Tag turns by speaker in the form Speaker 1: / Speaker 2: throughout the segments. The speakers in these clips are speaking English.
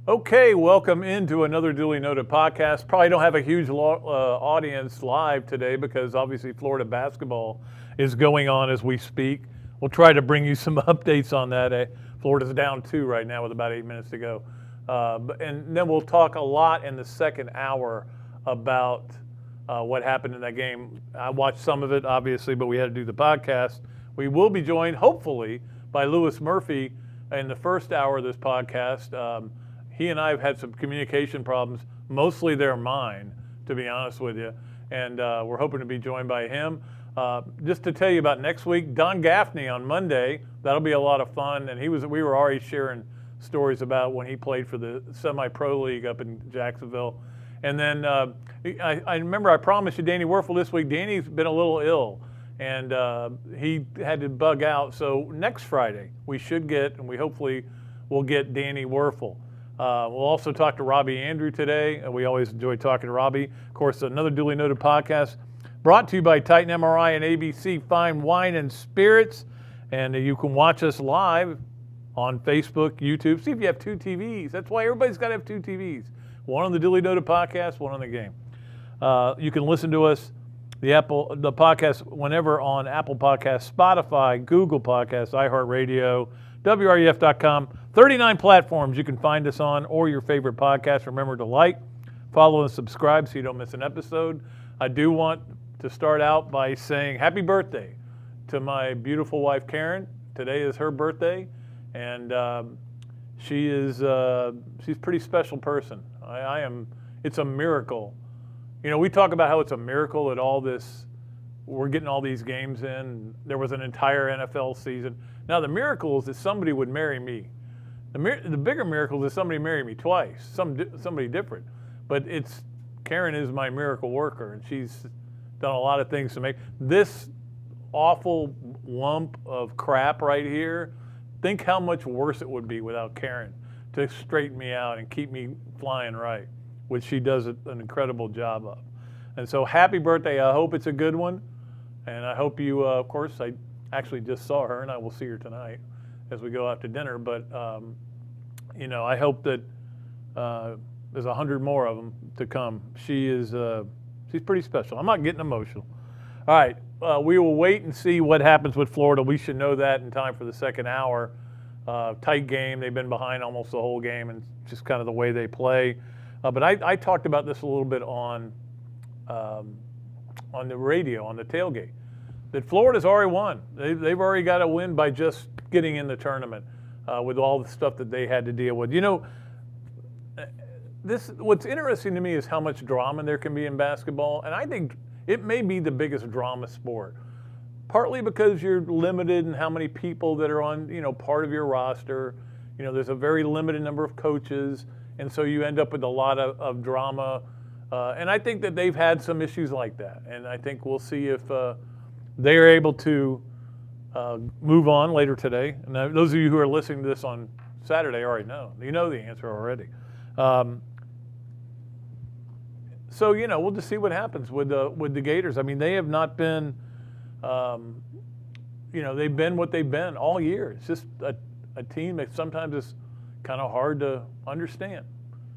Speaker 1: Okay, welcome into Another Dooley Noted Podcast. Probably don't have a huge audience live today because obviously Florida basketball is going on as we speak. We'll try to bring you some updates on that. Florida's down 2 right now with about 8 minutes to go. And then we'll talk a lot in the second hour about what happened in that game. I watched some of it, obviously, but we had to do the podcast. We will be joined, hopefully, by Lewis Murphy in the first hour of this podcast. He and I have had some communication problems. Mostly they're mine, to be honest with you. And we're hoping to be joined by him. Just to tell you about next week, Don Gaffney on Monday. That'll be a lot of fun. And we were already sharing stories about when he played for the semi-pro league up in Jacksonville. And then I remember I promised you Danny Werfel this week. Danny's been a little ill, and he had to bug out. So next Friday we should get, and we hopefully will get Danny Werfel. We'll also talk to Robbie Andreu today. We always enjoy talking to Robbie. Of course, Another Dooley Noted Podcast brought to you by Titan MRI and ABC Fine Wine and Spirits. And you can watch us live on Facebook, YouTube. See if you have 2 TVs. That's why everybody's got to have 2 TVs. One on the Dooley Noted Podcast, one on the game. You can listen to us, the podcast, whenever on Apple Podcasts, Spotify, Google Podcasts, iHeartRadio, WREF.com. 39 platforms you can find us on, or your favorite podcast. Remember to like, follow, and subscribe so you don't miss an episode. I do want to start out by saying happy birthday to my beautiful wife, Karen. Today is her birthday, and she's a pretty special person. It's a miracle. You know, we talk about how it's a miracle that we're getting all these games in. There was an entire NFL season. Now, the miracle is that somebody would marry me. The bigger miracle is somebody married me twice, somebody different. But Karen is my miracle worker, and she's done a lot of things to make this awful lump of crap right here. Think how much worse it would be without Karen to straighten me out and keep me flying right, which she does an incredible job of. And so happy birthday. I hope it's a good one. And I hope you, of course, I actually just saw her, and I will see her tonight as we go out to dinner. But, I hope that there's 100 more of them to come. She's pretty special. I'm not getting emotional. All right, we will wait and see what happens with Florida. We should know that in time for the second hour. Tight game. They've been behind almost the whole game, and just kind of the way they play. But I talked about this a little bit on the radio, on the tailgate, that Florida's already won. They've already got a win by just getting in the tournament with all the stuff that they had to deal with. You know, what's interesting to me is how much drama there can be in basketball, and I think it may be the biggest drama sport. Partly because you're limited in how many people that are on, part of your roster. There's a very limited number of coaches, and so you end up with a lot of drama. And I think that they've had some issues like that, and I think we'll see if they are able to move on later today. And those of you who are listening to this on Saturday already know. You know the answer already. So, we'll just see what happens with the Gators. I mean, they have not been, they've been what they've been all year. It's just a team that sometimes is kind of hard to understand.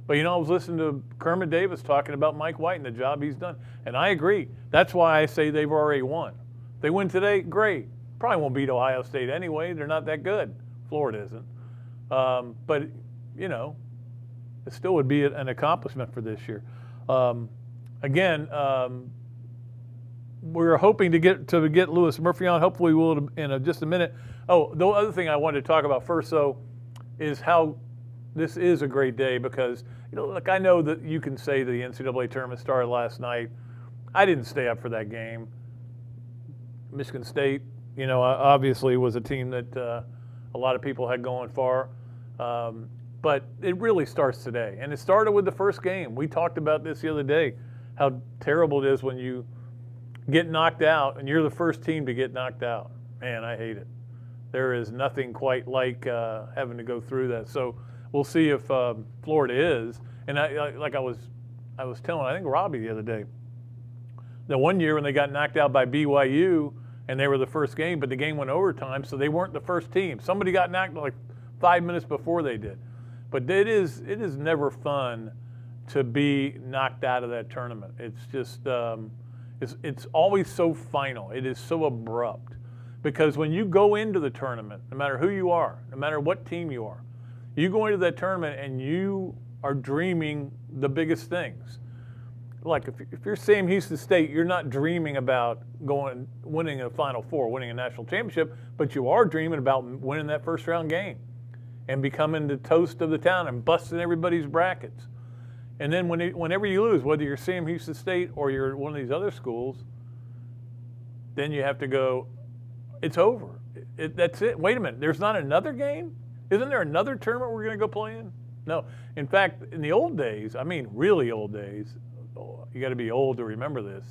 Speaker 1: But, I was listening to Kermit Davis talking about Mike White and the job he's done. And I agree. That's why I say they've already won. If they win today, great. Probably won't beat Ohio State anyway. They're not that good. Florida isn't. But, it still would be an accomplishment for this year. Again, we're hoping to get Lewis Murphy on. Hopefully we'll in just a minute. Oh, the other thing I wanted to talk about first, though, is how this is a great day because, look, I know that you can say the NCAA tournament started last night. I didn't stay up for that game. Michigan State, obviously was a team that a lot of people had going far. But it really starts today. And it started with the first game. We talked about this the other day, how terrible it is when you get knocked out and you're the first team to get knocked out. Man, I hate it. There is nothing quite like having to go through that. So we'll see if Florida is. And I was telling, I think, Robbie the other day, that one year when they got knocked out by BYU and they were the first game, but the game went overtime, so they weren't the first team. Somebody got knocked like 5 minutes before they did. But it is never fun to be knocked out of that tournament. It's just it's always so final. It is so abrupt. Because when you go into the tournament, no matter who you are, no matter what team you are, you go into that tournament and you are dreaming the biggest things. Like if you're Sam Houston State, you're not dreaming about winning a Final Four, winning a national championship, but you are dreaming about winning that first round game and becoming the toast of the town and busting everybody's brackets. And then whenever you lose, whether you're Sam Houston State or you're one of these other schools, then you have to go, it's over. That's it. Wait a minute. There's not another game? Isn't there another tournament we're going to go play in? No. In fact, in the old days, I mean really old days, you got to be old to remember this,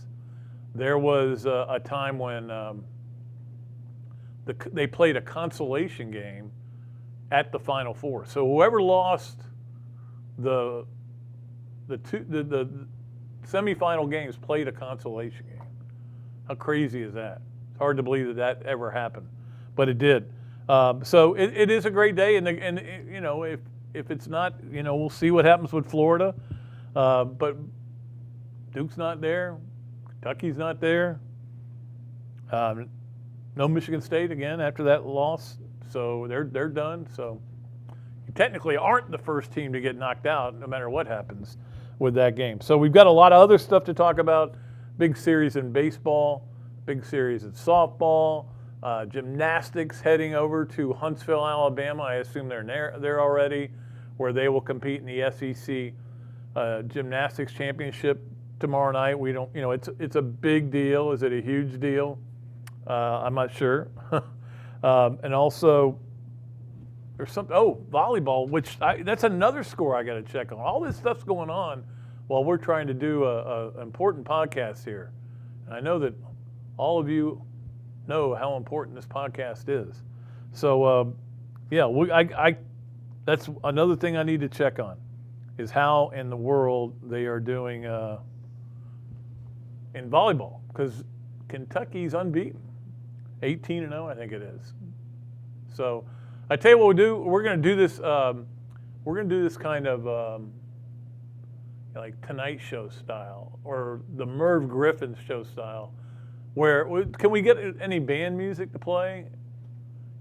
Speaker 1: there was a time when they played a consolation game at the Final Four. So whoever lost the semifinal games played a consolation game. How crazy is that? It's hard to believe that ever happened, but it did. So it is a great day, and you know, if it's not, you know, we'll see what happens with Florida. But Duke's not there, Kentucky's not there. No Michigan State again after that loss, so they're done. So you technically aren't the first team to get knocked out, no matter what happens with that game. So we've got a lot of other stuff to talk about. Big series in baseball. Big series in softball, gymnastics heading over to Huntsville, Alabama. I assume they're there already, where they will compete in the SEC Gymnastics Championship tomorrow night. We don't, you know, it's a big deal. Is it a huge deal? I'm not sure. And also, there's volleyball, which that's another score I got to check on. All this stuff's going on while we're trying to do an important podcast here. And I know that all of you know how important this podcast is. So, yeah, that's another thing I need to check on, is how in the world they are doing in volleyball, because Kentucky's unbeaten, 18-0, I think it is. So, I tell you what we'll do. We're going to do this. We're going to do this kind of like Tonight Show style, or the Merv Griffin show style. Where can we get any band music to play?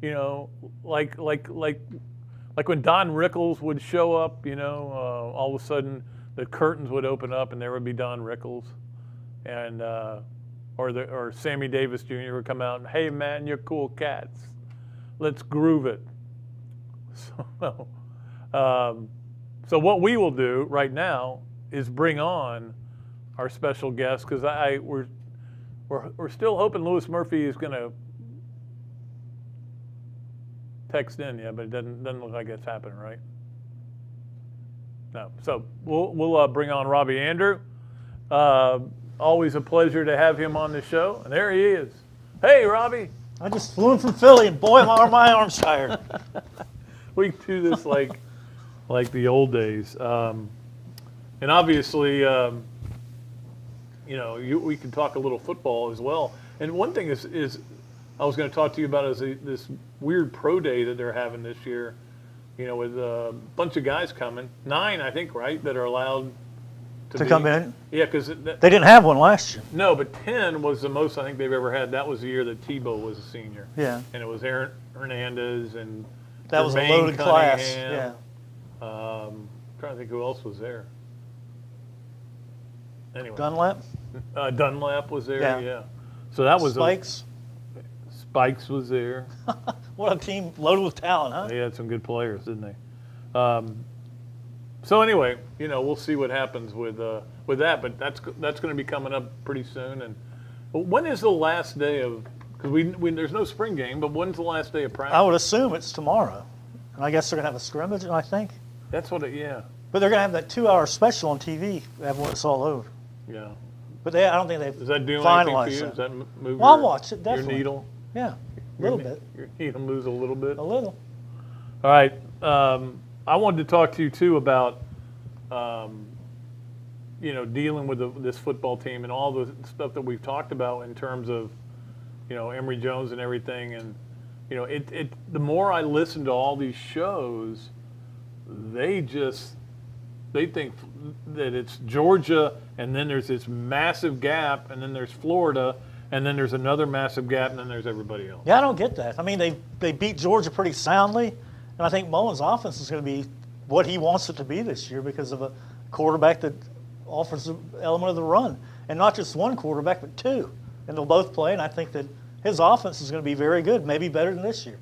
Speaker 1: You know, like when Don Rickles would show up. You know, all of a sudden the curtains would open up and there would be Don Rickles, and or Sammy Davis Jr. would come out and, hey man, you're cool cats, let's groove it. So what we will do right now is bring on our special guest, because we're still hoping Lewis Murphy is going to text in, yeah, but it doesn't look like it's happening, right? No. So we'll bring on Robbie Andreu. Always a pleasure to have him on the show, and there he is. Hey, Robbie.
Speaker 2: I just flew in from Philly, and boy, my arm's tired.
Speaker 1: We can do this like the old days, and obviously. You know, we can talk a little football as well. And one thing is I was going to talk to you about is this weird pro day that they're having this year. You know, with a bunch of guys coming, 9, I think, right, that are allowed
Speaker 2: to come in.
Speaker 1: Yeah, because
Speaker 2: they didn't have one last year.
Speaker 1: No, but 10 was the most I think they've ever had. That was the year that Tebow was a senior.
Speaker 2: Yeah.
Speaker 1: And it was Aaron Hernandez and
Speaker 2: that was a loaded class. Yeah.
Speaker 1: I'm trying to think who else was there. Anyway.
Speaker 2: Dunlap?
Speaker 1: Dunlap was there, yeah. So that was
Speaker 2: Spikes?
Speaker 1: Spikes was there.
Speaker 2: What a team loaded with talent, huh?
Speaker 1: They had some good players, didn't they? So anyway, you know, we'll see what happens with that, but that's going to be coming up pretty soon. And when is the last day of? Because there's no spring game, but when's the last day of practice?
Speaker 2: I would assume it's tomorrow, and I guess they're going to have a scrimmage. I think.
Speaker 1: That's what yeah.
Speaker 2: But they're going to have that 2-hour special on TV when it's all over.
Speaker 1: Yeah.
Speaker 2: But I don't think they've
Speaker 1: Is that doing
Speaker 2: finalized
Speaker 1: anything for you?
Speaker 2: it.
Speaker 1: Does that move
Speaker 2: I'll watch it, definitely.
Speaker 1: Your needle?
Speaker 2: Yeah, a little bit.
Speaker 1: Your needle moves a little bit?
Speaker 2: A little.
Speaker 1: All right. I wanted to talk to you, too, about, you know, dealing with this football team and all the stuff that we've talked about in terms of, you know, Emory Jones and everything. And, you know, the more I listen to all these shows, they think that it's Georgia, and then there's this massive gap, and then there's Florida, and then there's another massive gap, and then there's everybody else.
Speaker 2: Yeah, I don't get that. I mean, they beat Georgia pretty soundly, and I think Mullen's offense is going to be what he wants it to be this year because of a quarterback that offers the element of the run. And not just one quarterback, but two. And they'll both play, and I think that his offense is going to be very good, maybe better than this year.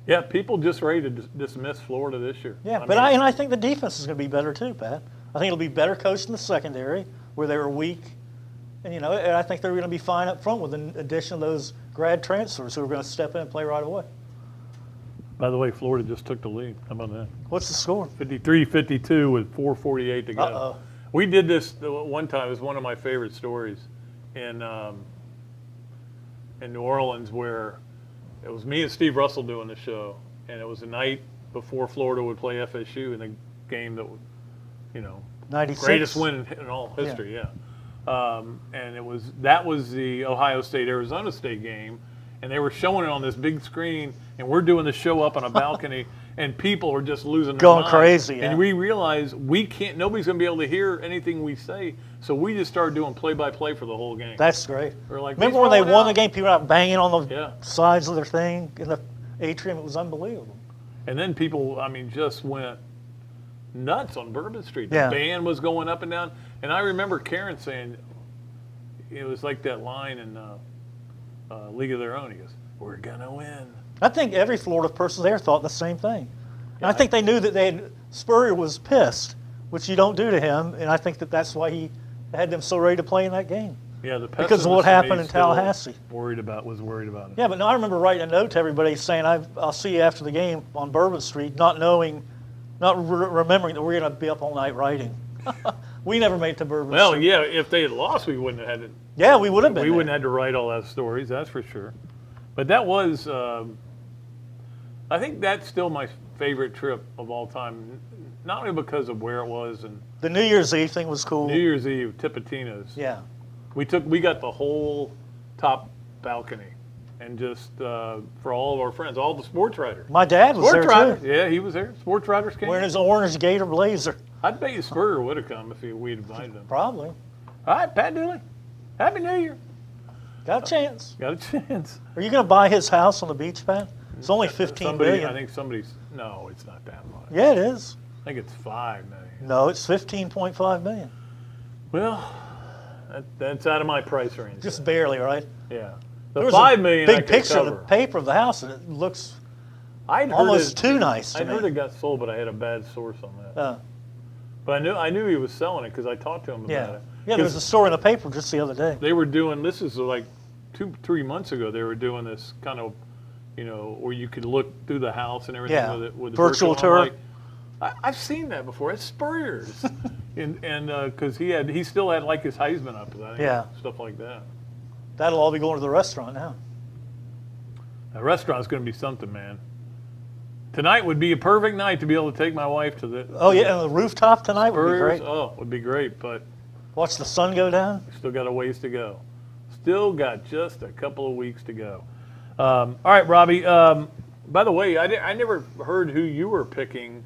Speaker 1: Yeah, people just ready to dismiss Florida this year.
Speaker 2: Yeah, I think the defense is going to be better too, Pat. I think it'll be better coached in the secondary where they were weak. And, and I think they're going to be fine up front with an addition of those grad transfers who are going to step in and play right away.
Speaker 1: By the way, Florida just took the lead. How about that?
Speaker 2: What's the score?
Speaker 1: 53-52 with 4:48 to go.
Speaker 2: Uh-oh.
Speaker 1: We did this one time. It was one of my favorite stories in New Orleans, where it was me and Steve Russell doing the show, and it was the night before Florida would play FSU in the game that,
Speaker 2: 96.
Speaker 1: greatest win in all history. Yeah. And that was the Ohio State-Arizona State game, and they were showing it on this big screen, and we're doing the show up on a balcony, and people are just losing their
Speaker 2: going
Speaker 1: mind.
Speaker 2: crazy. Yeah.
Speaker 1: And we realized nobody's going to be able to hear anything we say, so we just started doing play-by-play for the whole game.
Speaker 2: That's great.
Speaker 1: We're like,
Speaker 2: remember when they won the game, people were out banging on the
Speaker 1: Yeah.
Speaker 2: sides of their thing in the atrium? It was unbelievable.
Speaker 1: And then people, just went nuts on Bourbon Street. The
Speaker 2: Yeah.
Speaker 1: band was going up and down. And I remember Karen saying, it was like that line in League of Their Own. He goes, "We're going to win."
Speaker 2: I think every Florida person there thought the same thing. And I think they knew that Spurrier was pissed, which you don't do to him, and I think that's why he had them so ready to play in that game.
Speaker 1: Yeah,
Speaker 2: because of what happened in Tallahassee.
Speaker 1: Was worried about it.
Speaker 2: Yeah, but no, I remember writing a note to everybody saying, I'll see you after the game on Bourbon Street, not remembering that we're going to be up all night writing. We never made it to Bourbon Street.
Speaker 1: Well, yeah, if they had lost, we wouldn't have had to.
Speaker 2: Yeah, we would have been.
Speaker 1: We wouldn't have had to write all those stories, that's for sure. But that was, I think that's still my favorite trip of all time, not only because of where it was and
Speaker 2: the New Year's Eve thing was cool.
Speaker 1: New Year's Eve, Tipitina's.
Speaker 2: Yeah.
Speaker 1: We got the whole top balcony, and just for all of our friends, all the sports writers.
Speaker 2: My dad was there too.
Speaker 1: Yeah, he was there. Sports writers came.
Speaker 2: Wearing his orange Gator blazer.
Speaker 1: I'd bet you Spurrier would have come if we'd invited him.
Speaker 2: Probably.
Speaker 1: All right, Pat Dooley. Happy New Year.
Speaker 2: Got a chance.
Speaker 1: Got a chance.
Speaker 2: Are you going to buy his house on the beach, Pat? It's only $15 million.
Speaker 1: I think no, it's not that much.
Speaker 2: Yeah, it is.
Speaker 1: I think it's $5 million.
Speaker 2: No, it's $15.5 million.
Speaker 1: Well, that's out of my price range.
Speaker 2: Just barely, right?
Speaker 1: Yeah.
Speaker 2: The
Speaker 1: $5 million.
Speaker 2: Big picture of the paper of the house, and it looks almost too nice to me.
Speaker 1: I heard it got sold, but I had a bad source on that. But I knew he was selling it because I talked to him about it.
Speaker 2: Yeah, there was a story in the paper just the other day.
Speaker 1: They were doing, this is like 2-3 months ago, they were doing this kind of, where you could look through the house and everything with the
Speaker 2: virtual tour.
Speaker 1: I've seen that before. It's Spurrier's. and because he still had like his Heisman up, I think, stuff like that.
Speaker 2: That'll all be going to the restaurant now.
Speaker 1: The restaurant's going to be something, man. Tonight would be a perfect night to be able to take my wife to the.
Speaker 2: Oh yeah, and the rooftop tonight would be great.
Speaker 1: Oh, would be great, but
Speaker 2: watch the sun go down.
Speaker 1: Still got a ways to go. Still got just a couple of weeks to go. All right, Robbie. By the way, I never heard who you were picking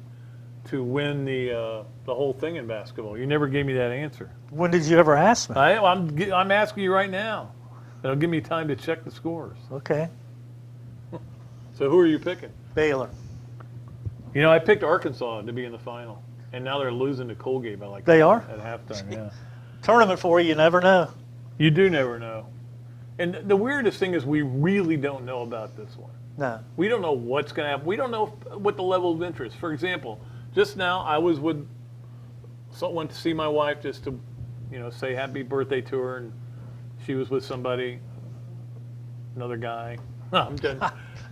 Speaker 1: to win the whole thing in basketball. You never gave me that answer.
Speaker 2: When did you ever ask me?
Speaker 1: I'm asking you right now. It'll give me time to check the scores.
Speaker 2: Okay.
Speaker 1: So who are you picking?
Speaker 2: Baylor.
Speaker 1: I picked Arkansas to be in the final, and now they're losing to Colgate by like.
Speaker 2: They are?
Speaker 1: At halftime, yeah.
Speaker 2: Tournament for you never know.
Speaker 1: You do never know. And the weirdest thing is we really don't know about this one.
Speaker 2: No.
Speaker 1: We don't know what's going to happen. We don't know what the level of interest. For example, just now I went to see my wife just to, say happy birthday to her, and she was with somebody, another guy. I'm kidding.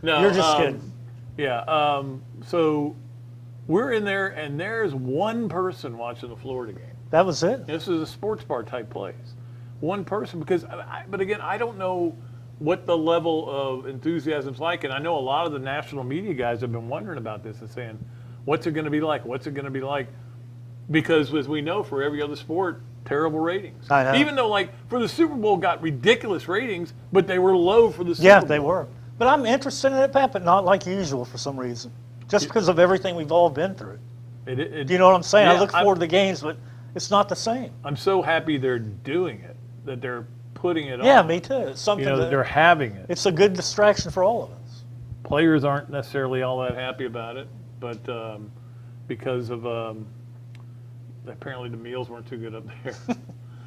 Speaker 1: No,
Speaker 2: you're just kidding.
Speaker 1: Yeah. So we're in there, and there's one person watching the Florida game.
Speaker 2: That was it?
Speaker 1: This is a sports bar type place. One person, but again, I don't know what the level of enthusiasm's like, and I know a lot of the national media guys have been wondering about this and saying, what's it going to be like? What's it going to be like? Because as we know, for every other sport, terrible ratings.
Speaker 2: I know.
Speaker 1: Even though, for the Super Bowl got ridiculous ratings, but they were low for the Super Bowl.
Speaker 2: Yeah, they were. But I'm interested in it, Pat, but not like usual for some reason. Just because of everything we've all been through. Do you know what I'm saying?
Speaker 1: Yeah,
Speaker 2: I look forward to the games, but it's not the same.
Speaker 1: I'm so happy they're doing it, that they're putting it on.
Speaker 2: Yeah, me too. It's something
Speaker 1: that they're having it.
Speaker 2: It's a good distraction for all of us.
Speaker 1: Players aren't necessarily all that happy about it, but because of apparently the meals weren't too good up there.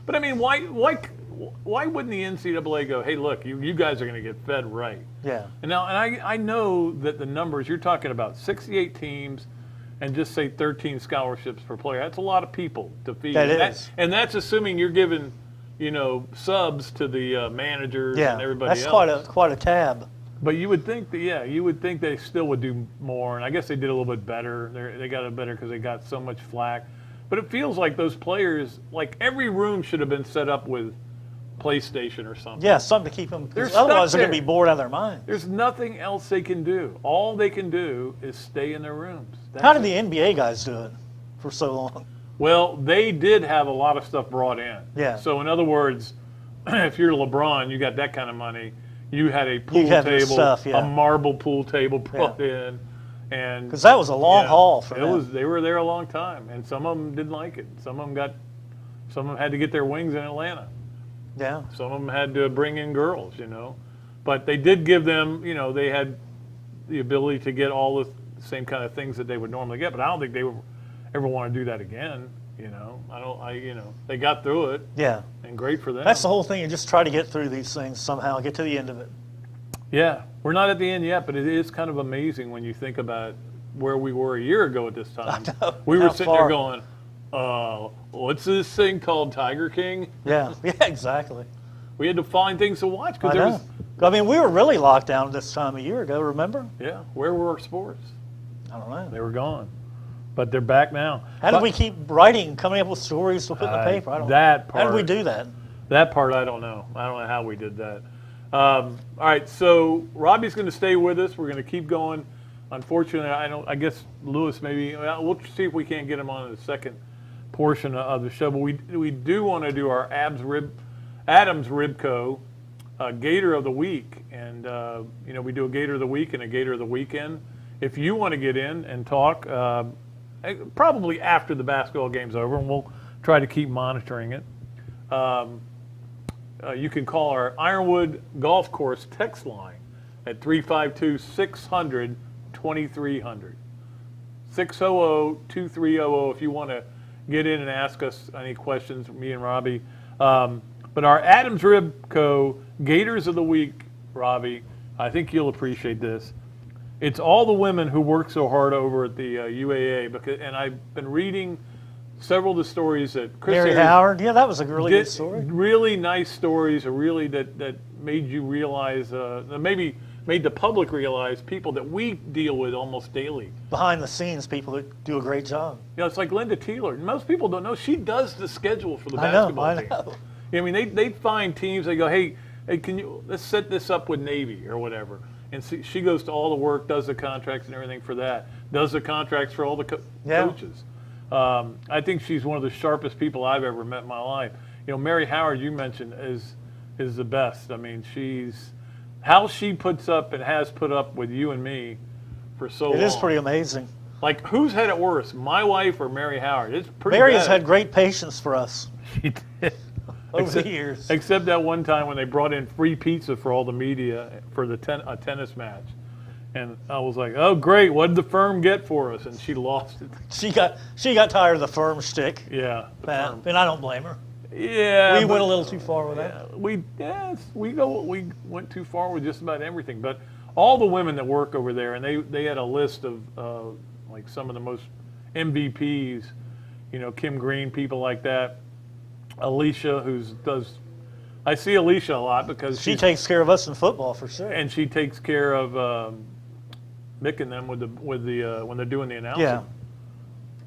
Speaker 1: But I mean, why wouldn't the NCAA go, hey, look, you guys are going to get fed right?
Speaker 2: Yeah.
Speaker 1: And I know that the numbers you're talking about, 68 teams, and just say 13 scholarships per player. That's a lot of people to feed. And that's assuming you're giving, subs to the managers and everybody else.
Speaker 2: That's quite a tab.
Speaker 1: But you would think they still would do more, and I guess they did a little bit better. They got it better because they got so much flack. But it feels like those players, like every room should have been set up with PlayStation or something.
Speaker 2: Yeah, something to keep them. Otherwise, they're going to be bored out of their mind.
Speaker 1: There's nothing else they can do. All they can do is stay in their rooms.
Speaker 2: How did the NBA guys do it for so long?
Speaker 1: Well, they did have a lot of stuff brought in.
Speaker 2: Yeah.
Speaker 1: So in other words, if you're LeBron, you got that kind of money. You had a pool table, a marble pool table brought in.
Speaker 2: Because that was a long haul for them.
Speaker 1: They were there a long time, and some of them didn't like it. Some of them had to get their wings in Atlanta.
Speaker 2: Yeah.
Speaker 1: Some of them had to bring in girls, But they did give them, they had the ability to get all the same kind of things that they would normally get. But I don't think they would ever want to do that again. They got through it.
Speaker 2: Yeah.
Speaker 1: And great for them.
Speaker 2: That's the whole thing. You just try to get through these things somehow, get to the end of it.
Speaker 1: Yeah, we're not at the end yet, but it is kind of amazing when you think about where we were a year ago at this time. We were sitting there going, what's this thing called Tiger King?
Speaker 2: Yeah, exactly.
Speaker 1: We had to find things to watch.
Speaker 2: I mean, we were really locked down this time a year ago, remember?
Speaker 1: Yeah, where were our sports?
Speaker 2: I don't know.
Speaker 1: They were gone. But they're back now.
Speaker 2: How did we keep writing, coming up with stories to put in the paper? I don't know. How did we do that?
Speaker 1: That part, I don't know. I don't know how we did that. All right, so Robbie's going to stay with us. We're going to keep going. Unfortunately, I guess Lewis maybe. We'll see if we can't get him on the second portion of the show. But we do want to do our Adams Ribco Gator of the Week, and we do a Gator of the Week and a Gator of the Weekend. If you want to get in and talk, probably after the basketball game's over, and we'll try to keep monitoring it. You can call our Ironwood Golf Course text line at 352-600-2300. 600-2300 if you want to get in and ask us any questions, me and Robbie. But our Adams Ribco Gators of the Week, Robbie, I think you'll appreciate this. It's all the women who work so hard over at the UAA, and I've been reading several of the stories that Chris
Speaker 2: Mary Howard, that was a really good story.
Speaker 1: Really nice stories, really that made you realize, maybe made the public realize people that we deal with almost daily.
Speaker 2: Behind the scenes, people that do a great job.
Speaker 1: It's like Linda Teeler. Most people don't know she does the schedule for the basketball team. I know. I mean, they find teams. They go, hey, let's set this up with Navy or whatever. And she goes to all the work, does the contracts and everything for that, does the contracts for all the coaches. I think she's one of the sharpest people I've ever met in my life. Mary Howard, you mentioned, is the best. I mean, how she puts up and has put up with you and me for so long.
Speaker 2: It is pretty amazing.
Speaker 1: Like, who's had it worse, my wife or Mary Howard? It's pretty
Speaker 2: Mary
Speaker 1: bad.
Speaker 2: has had great patience for us.
Speaker 1: She did.
Speaker 2: Over the years.
Speaker 1: Except that one time when they brought in free pizza for all the media for a tennis match. And I was like, oh, great, what did the firm get for us? And she lost it.
Speaker 2: She got tired of the firm shtick.
Speaker 1: Yeah.
Speaker 2: And I don't blame her.
Speaker 1: Yeah.
Speaker 2: We went a little too far with that.
Speaker 1: We went too far with just about everything. But all the women that work over there, and they had a list of like some of the most MVPs, Kim Green, people like that. Alicia, I see Alicia a lot because
Speaker 2: she takes care of us in football for sure,
Speaker 1: and she takes care of Mick and them with the when they're doing the announcing.
Speaker 2: Yeah.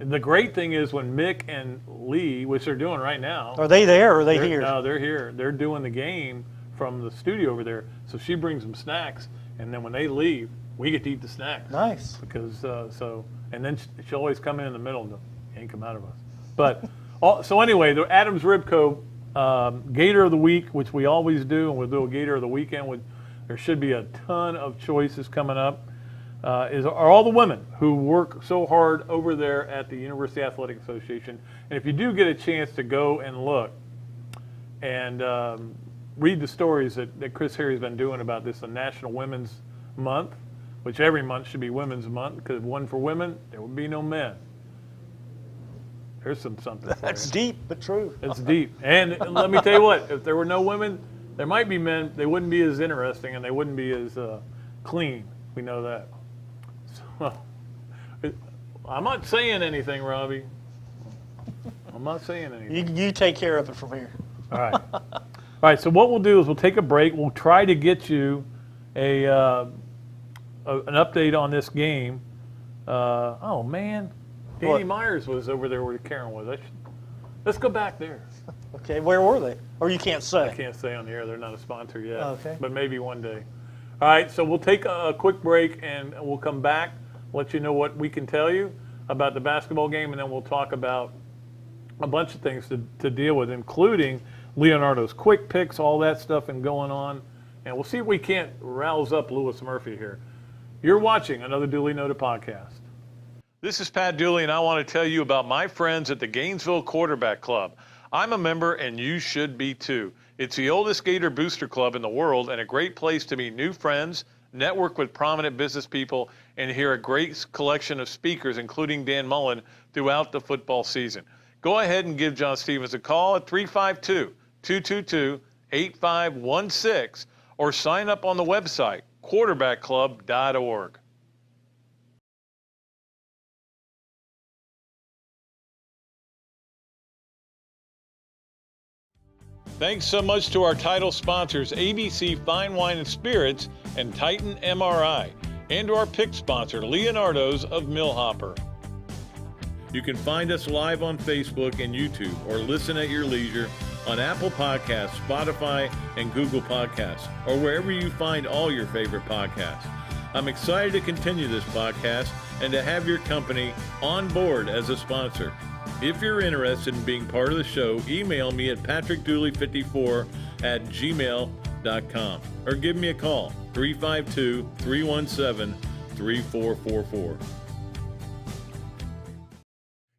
Speaker 1: And the great thing is when Mick and Lee, which they're doing right now,
Speaker 2: are they there or are they here?
Speaker 1: No, they're here. They're doing the game from the studio over there. So she brings them snacks, and then when they leave, we get to eat the snacks.
Speaker 2: Nice.
Speaker 1: Because and then she'll always come in the middle and ain't come out of us, but. So anyway, the Adams Ribco Gator of the Week, which we always do, and we'll do a Gator of the Weekend. There should be a ton of choices coming up. are all the women who work so hard over there at the University Athletic Association. And if you do get a chance to go and look and read the stories that Chris Harry's been doing about this, the National Women's Month, which every month should be Women's Month, because if one for women, there would be no men. There's something for
Speaker 2: That's
Speaker 1: you.
Speaker 2: deep, but true.
Speaker 1: It's deep. And let me tell you what, if there were no women, there might be men. They wouldn't be as interesting and they wouldn't be as clean. We know that. So, I'm not saying anything, Robbie. I'm not saying anything.
Speaker 2: You take care of it from here.
Speaker 1: All right. All right, so what we'll do is we'll take a break. We'll try to get you an update on this game. Oh, man. Danny
Speaker 2: What?
Speaker 1: Myers was over there where Karen was. Let's go back there.
Speaker 2: Okay, where were they? Or you can't say.
Speaker 1: I can't say on the air. They're not a sponsor yet.
Speaker 2: Okay.
Speaker 1: But maybe one day. All right, so we'll take a quick break and we'll come back, let you know what we can tell you about the basketball game, and then we'll talk about a bunch of things to deal with, including Leonardo's quick picks, all that stuff and going on. And we'll see if we can't rouse up Lewis Murphy here. You're watching Another Dooley Noted Podcast. This is Pat Dooley, and I want to tell you about my friends at the Gainesville Quarterback Club. I'm a member, and you should be too. It's the oldest Gator booster club in the world and a great place to meet new friends, network with prominent business people, and hear a great collection of speakers, including Dan Mullen, throughout the football season. Go ahead and give John Stevens a call at 352-222-8516 or sign up on the website, quarterbackclub.org. Thanks so much to our title sponsors, ABC Fine Wine and Spirits and Titan MRI, and to our pick sponsor, Leonardo's of Millhopper. You can find us live on Facebook and YouTube or listen at your leisure on Apple Podcasts, Spotify, and Google Podcasts, or wherever you find all your favorite podcasts. I'm excited to continue this podcast and to have your company on board as a sponsor. If you're interested in being part of the show, email me at patrickdooley54@gmail.com or give me a call, 352-317-3444.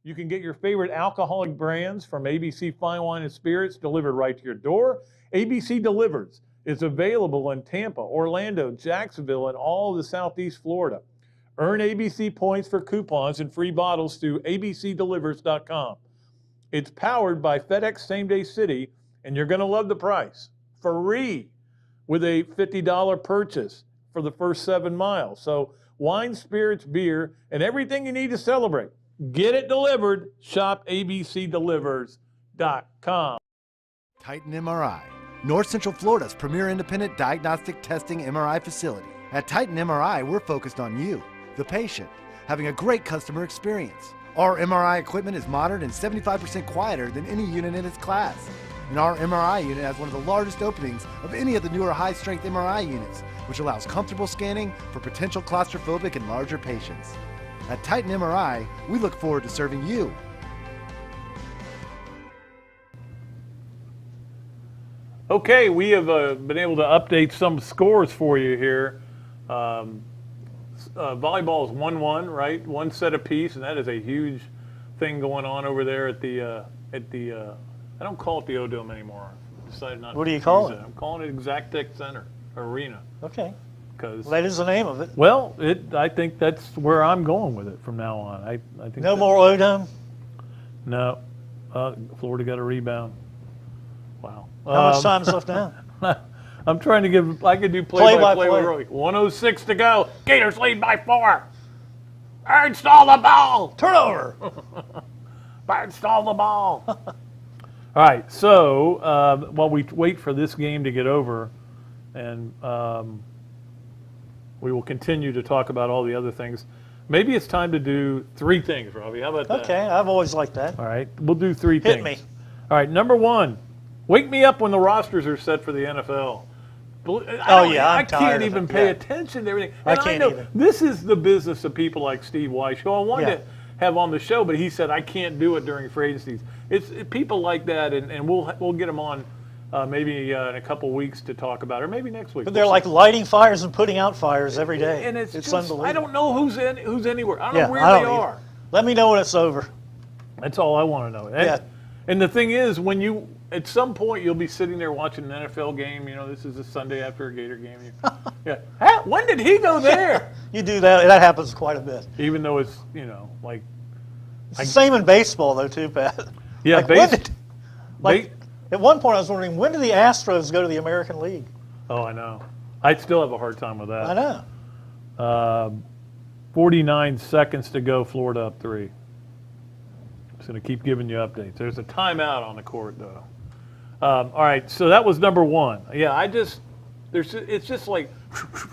Speaker 1: You can get your favorite alcoholic brands from ABC Fine Wine and Spirits delivered right to your door. ABC Delivers is available in Tampa, Orlando, Jacksonville, and all of the Southeast Florida. Earn ABC points for coupons and free bottles through abcdelivers.com. It's powered by FedEx Same Day City, and you're going to love the price. Free with a $50 purchase for the first 7 miles. So wine, spirits, beer, and everything you need to celebrate. Get it delivered. Shop abcdelivers.com.
Speaker 3: Titan MRI, North Central Florida's premier independent diagnostic testing MRI facility. At Titan MRI, we're focused on you, the patient, having a great customer experience. Our MRI equipment is modern and 75% quieter than any unit in its class. And our MRI unit has one of the largest openings of any of the newer high-strength MRI units, which allows comfortable scanning for potential claustrophobic and larger patients. At Titan MRI, we look forward to serving you.
Speaker 1: Okay, we have been able to update some scores for you here. Volleyball is 1-1, right? One set apiece, and that is a huge thing going on over there at the I don't call it the O-Dome anymore. I decided not.
Speaker 2: What do you
Speaker 1: to
Speaker 2: call
Speaker 1: use
Speaker 2: it?
Speaker 1: I'm calling it Exactech Center Arena.
Speaker 2: Okay.
Speaker 1: Because
Speaker 2: Well, that is the name of it.
Speaker 1: well, I think that's where I'm going with it from now on. I think
Speaker 2: No more O-Dome?
Speaker 1: No, Florida got a rebound. Wow.
Speaker 2: How much time is left now?
Speaker 1: I'm trying to give. I could do play-by-play with
Speaker 2: Play-by-play.
Speaker 1: Roy. 1:06 to go. Gators lead by 4. Bird stole the ball.
Speaker 2: Turnover.
Speaker 1: Bird stole the ball. All right. So while we wait for this game to get over, and we will continue to talk about all the other things. Maybe it's time to do 3 things, Robbie. How about that?
Speaker 2: Okay, I've always liked that.
Speaker 1: All right. We'll do 3 things.
Speaker 2: Hit me.
Speaker 1: All right. Number 1. Wake me up when the rosters are set for the NFL. I can't even pay attention to everything. And
Speaker 2: I can't
Speaker 1: know
Speaker 2: either.
Speaker 1: This is the business of people like Steve Weiss, who I wanted
Speaker 2: Yeah.
Speaker 1: to have on the show, but he said I can't do it during free agencies. It's people like that, and we'll get him on maybe in a couple weeks to talk about it, or maybe next week.
Speaker 2: But they're like lighting fires and putting out fires every day.
Speaker 1: And it's just,
Speaker 2: unbelievable.
Speaker 1: I don't know who's anywhere. I don't know where
Speaker 2: I
Speaker 1: they
Speaker 2: don't
Speaker 1: are.
Speaker 2: either. Let me know when it's over.
Speaker 1: That's all I want to know.
Speaker 2: Yeah.
Speaker 1: And the thing is, when you, at some point, you'll be sitting there watching an NFL game. You know, this is a Sunday after a Gator game. Yeah. When did he go there?
Speaker 2: You do that. That happens quite a bit.
Speaker 1: Even though it's, you know, like.
Speaker 2: It's the same in baseball, though, too, Pat.
Speaker 1: Yeah,
Speaker 2: at one point I was wondering, when did the Astros go to the American League?
Speaker 1: Oh, I know. I still have a hard time with that.
Speaker 2: I know.
Speaker 1: 49 seconds to go, Florida up 3. Just going to keep giving you updates. There's a timeout on the court, though. All right, so that was number 1. Yeah, it's just like.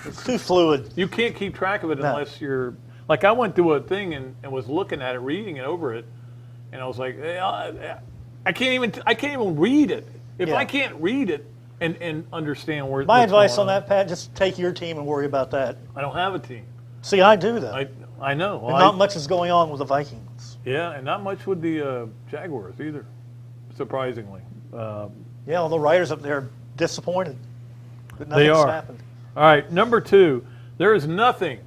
Speaker 2: It's too fluid.
Speaker 1: You can't keep track of it unless you're. Like, I went through a thing and was looking at it, reading it over it, and I was like, I can't even read it. If I can't read it and understand where.
Speaker 2: My advice on that, Pat, just take your team and worry about that.
Speaker 1: I don't have a team.
Speaker 2: See, I do that.
Speaker 1: I know.
Speaker 2: Well, not much is going on with the Vikings.
Speaker 1: Yeah, and not much with the Jaguars either, surprisingly.
Speaker 2: Yeah, all the writers up there are disappointed that nothing's happened.
Speaker 1: All right, number 2. There is nothing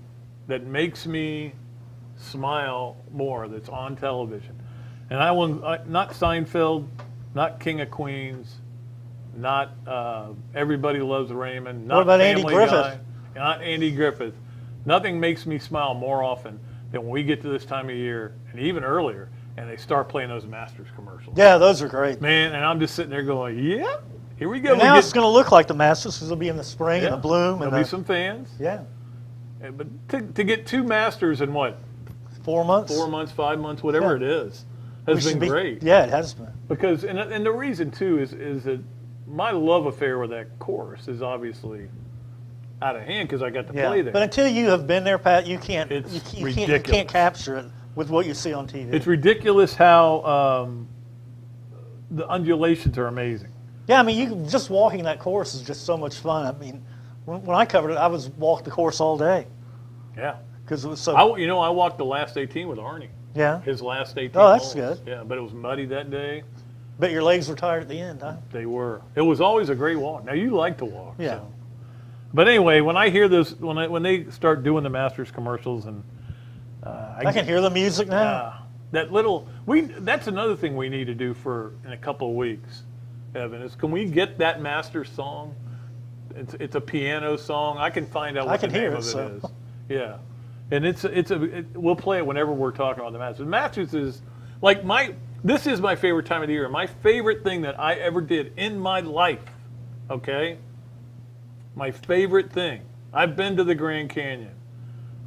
Speaker 1: that makes me smile more that's on television. And I will not Seinfeld, not King of Queens, not Everybody Loves Raymond, not
Speaker 2: what about
Speaker 1: Family
Speaker 2: Andy Griffith?
Speaker 1: Guy, not Andy Griffith. Nothing makes me smile more often than when we get to this time of year, and even earlier, and they start playing those Masters commercials.
Speaker 2: Yeah, those are great.
Speaker 1: Man, and I'm just sitting there going, yeah, here we go.
Speaker 2: And now it's going to look like the Masters because it'll be in the spring and the bloom.
Speaker 1: There'll be some fans.
Speaker 2: Yeah.
Speaker 1: But to get 2 Masters in what?
Speaker 2: 4 months?
Speaker 1: 4 months, 5 months, whatever it is, has been great.
Speaker 2: Yeah, it has been.
Speaker 1: Because, and the reason, too, is that my love affair with that course is obviously out of hand because I got to play there.
Speaker 2: But until you have been there, Pat, you can't.
Speaker 1: Ridiculous.
Speaker 2: You can't capture it with what you see on TV.
Speaker 1: It's ridiculous how the undulations are amazing.
Speaker 2: Yeah, I mean, just walking that course is just so much fun. I mean, when I covered it, I was walked the course all day.
Speaker 1: Yeah.
Speaker 2: Because it was so.
Speaker 1: I walked the last 18 with Arnie.
Speaker 2: Yeah.
Speaker 1: His last 18
Speaker 2: Oh, that's
Speaker 1: holes.
Speaker 2: good.
Speaker 1: Yeah, but it was muddy that day.
Speaker 2: Bet your legs were tired at the end, huh?
Speaker 1: They were. It was always a great walk. Now, you like to walk.
Speaker 2: Yeah.
Speaker 1: So. But anyway, when I hear this, when they start doing the Masters commercials, and
Speaker 2: I can hear the music now.
Speaker 1: That's another thing we need to do in a couple of weeks, Evan, is can we get that Masters song? It's a piano song. I can find out what the name of it is. Yeah. And we'll play it whenever we're talking about the Masters. The Masters is like this is my favorite time of the year. My favorite thing that I ever did in my life, okay? My favorite thing. I've been to the Grand Canyon.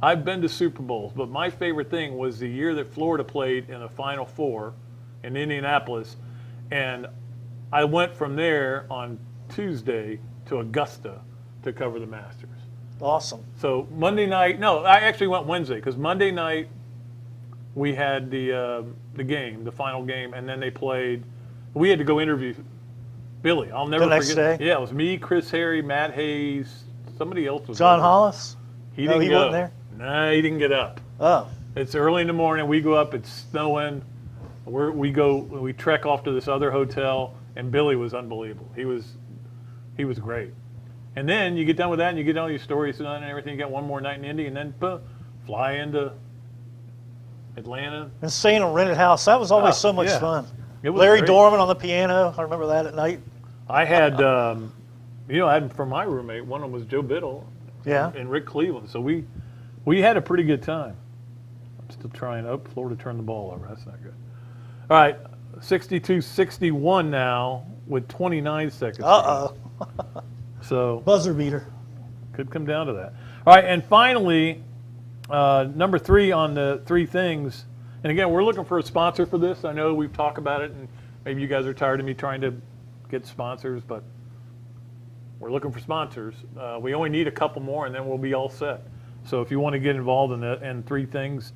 Speaker 1: I've been to Super Bowls, but my favorite thing was the year that Florida played in the Final Four in Indianapolis, and I went from there on Tuesday to Augusta to cover the Masters.
Speaker 2: Awesome.
Speaker 1: So Monday night, no, I actually went Wednesday because Monday night we had the game, the final game, and then they played. We had to go interview Billy. I'll never forget.
Speaker 2: The next day?
Speaker 1: Yeah, it was me, Chris Harry, Matt Hayes, somebody else was
Speaker 2: John
Speaker 1: there.
Speaker 2: Hollis?
Speaker 1: He didn't
Speaker 2: he
Speaker 1: go.
Speaker 2: wasn't there?
Speaker 1: No, he didn't get up.
Speaker 2: Oh.
Speaker 1: It's early in the morning. We go up. It's snowing. We trek off to this other hotel, and Billy was unbelievable. He was great. And then you get done with that, and you get all your stories done and everything. You got one more night in Indy, and then fly into Atlanta.
Speaker 2: And staying in a rented house, that was always so much fun.
Speaker 1: It was
Speaker 2: Larry
Speaker 1: great.
Speaker 2: Dorman on the piano. I remember that at night.
Speaker 1: I had, I had from my roommate, one of them was Joe Biddle and Rick Cleveland. So we had a pretty good time. I'm still trying. Florida turned the ball over. That's not good. All right, 62-61 now with 29 seconds.
Speaker 2: Uh-oh.
Speaker 1: So
Speaker 2: buzzer beater.
Speaker 1: Could come down to that. All right, and finally, number 3 on the 3 things. And again, we're looking for a sponsor for this. I know we've talked about it, and maybe you guys are tired of me trying to get sponsors, but we're looking for sponsors. We only need a couple more, and then we'll be all set. So if you want to get involved in 3 things,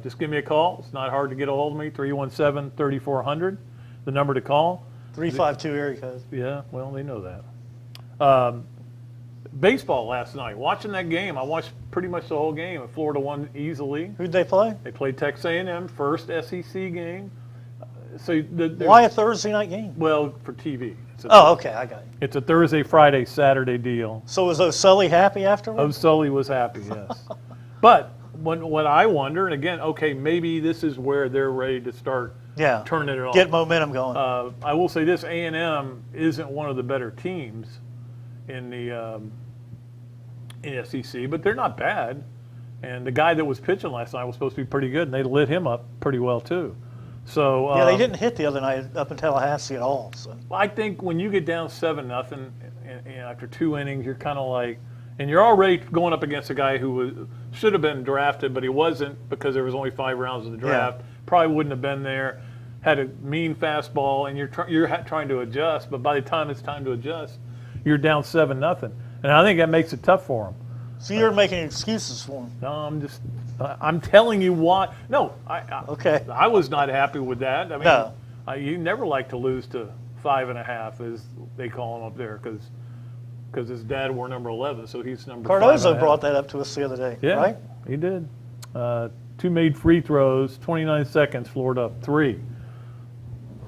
Speaker 1: just give me a call. It's not hard to get a hold of me, 317-3400, the number to call.
Speaker 2: 352 area code.
Speaker 1: Yeah, well, they know that. Baseball last night. Watching that game, I watched pretty much the whole game, and Florida won easily.
Speaker 2: Who'd they play?
Speaker 1: They played Texas A&M, first SEC game. So
Speaker 2: Why a Thursday night game?
Speaker 1: Well, for TV.
Speaker 2: Okay, I got it.
Speaker 1: It's a Thursday, Friday, Saturday deal.
Speaker 2: So was O'Sully happy afterwards?
Speaker 1: O'Sully was happy, yes. But what I wonder, and again, okay, maybe this is where they're ready to start turning it on.
Speaker 2: Get momentum going.
Speaker 1: I will say this, A&M isn't one of the better teams in the SEC, but they're not bad. And the guy that was pitching last night was supposed to be pretty good, and they lit him up pretty well too. So
Speaker 2: they didn't hit the other night up in Tallahassee at all. So
Speaker 1: I think when you get down 7-0 and after 2 innings, you're kind of like, and you're already going up against a guy who should have been drafted, but he wasn't because there was only 5 rounds of the draft.
Speaker 2: Yeah.
Speaker 1: Probably wouldn't have been there. Had a mean fastball, and you're trying to adjust. But by the time it's time to adjust, you're down 7-0, and I think that makes it tough for him.
Speaker 2: So you're making excuses for him?
Speaker 1: No, I'm telling you why. No,
Speaker 2: okay.
Speaker 1: I was not happy with that. I mean,
Speaker 2: no.
Speaker 1: You never like to lose to 5.5, as they call him up there, because his dad wore number 11, so he's number 5.5.
Speaker 2: Cardozo brought that up to us the other day, right?
Speaker 1: He did. 2 made free throws, 29 seconds, Florida up 3.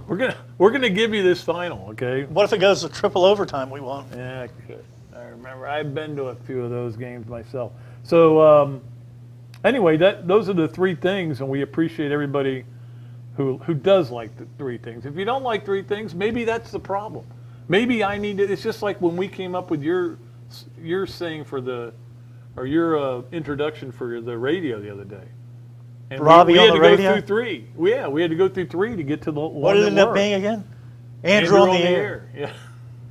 Speaker 1: We're gonna give you this final, okay?
Speaker 2: What if it goes to triple overtime? We won.
Speaker 1: Yeah, it could. I remember. I've been to a few of those games myself. So anyway, those are the 3 things, and we appreciate everybody who does like the 3 things. If you don't like 3 things, maybe that's the problem. Maybe I need to. It's just like when we came up with your saying your introduction for the radio the other day. And
Speaker 2: Robbie
Speaker 1: we had
Speaker 2: on
Speaker 1: to
Speaker 2: the
Speaker 1: go
Speaker 2: radio?
Speaker 1: through 3. Yeah, we had to go through 3 to get to the one.
Speaker 2: What did it end up being again? Andrew on the air.
Speaker 1: Yeah.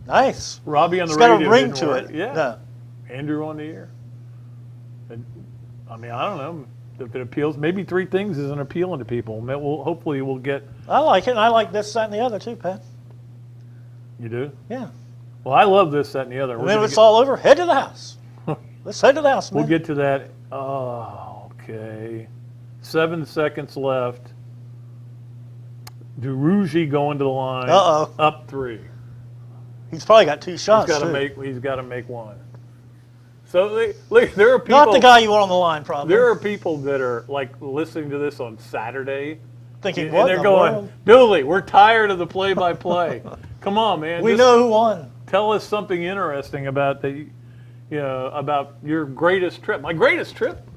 Speaker 2: Nice.
Speaker 1: Robbie on the
Speaker 2: it's
Speaker 1: radio.
Speaker 2: It's got a ring to
Speaker 1: work.
Speaker 2: it.
Speaker 1: Yeah.
Speaker 2: No.
Speaker 1: Andrew on the air. And, I mean, I don't know if it appeals. Maybe 3 things isn't appealing to people. Hopefully we'll get.
Speaker 2: I like it, and I like this, that, and the other too, Pat.
Speaker 1: You do?
Speaker 2: Yeah.
Speaker 1: Well, I love this, that, and the other.
Speaker 2: And then when it's all over, head to the house. Let's head to the house, man.
Speaker 1: We'll get to that. Oh, okay. 7 seconds left. Duruji going to the line.
Speaker 2: Uh-oh.
Speaker 1: Up 3.
Speaker 2: He's probably got 2 shots,
Speaker 1: He's got to make 1. So look, there are people.
Speaker 2: Not the guy you want on the line, probably.
Speaker 1: There are people that are like listening to this on Saturday,
Speaker 2: thinking,
Speaker 1: and they're going, "Dooley, we're tired of the play-by-play. Come on, man.
Speaker 2: We know who won.
Speaker 1: Tell us something interesting about about your greatest trip." My greatest trip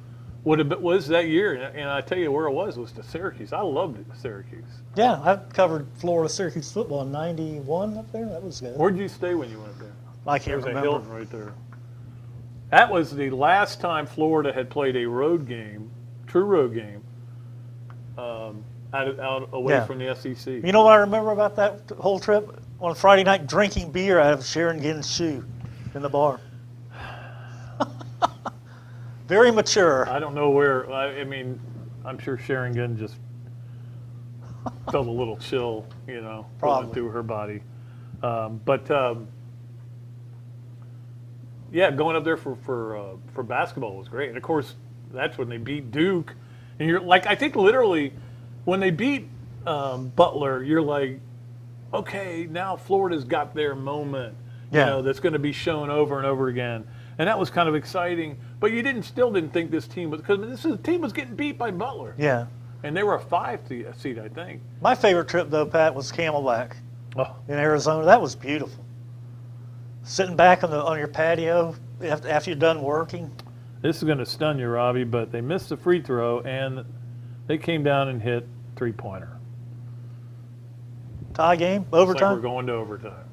Speaker 1: was that year, and I tell you where it was to Syracuse. I loved Syracuse.
Speaker 2: Yeah, I covered Florida Syracuse football in '91 up there. That was good.
Speaker 1: Where'd you stay when you went up there?
Speaker 2: I can't remember.
Speaker 1: There's a Hilton right there. That was the last time Florida had played a road game, true road game, out away from the SEC.
Speaker 2: You know what I remember about that whole trip? On Friday night, drinking beer out of Sharon Ginn's shoe in the bar. Very mature.
Speaker 1: I don't know where. I mean, I'm sure Sharon Ginn just felt a little chill, going through her body. Yeah, going up there for basketball was great. And of course, that's when they beat Duke. And you're like, I think literally, when they beat Butler, you're like, okay, now Florida's got their moment. That's going to be shown over and over again. And that was kind of exciting. But you still didn't think this team was, because this team was getting beat by Butler.
Speaker 2: Yeah.
Speaker 1: And they were a 5 seed, I think.
Speaker 2: My favorite trip, though, Pat, was Camelback in Arizona. That was beautiful. Sitting back on your patio after you're done working.
Speaker 1: This is going to stun you, Robbie, but they missed the free throw, and they came down and hit 3-pointer.
Speaker 2: Tie game? Overtime?
Speaker 1: It's like we're going to overtime.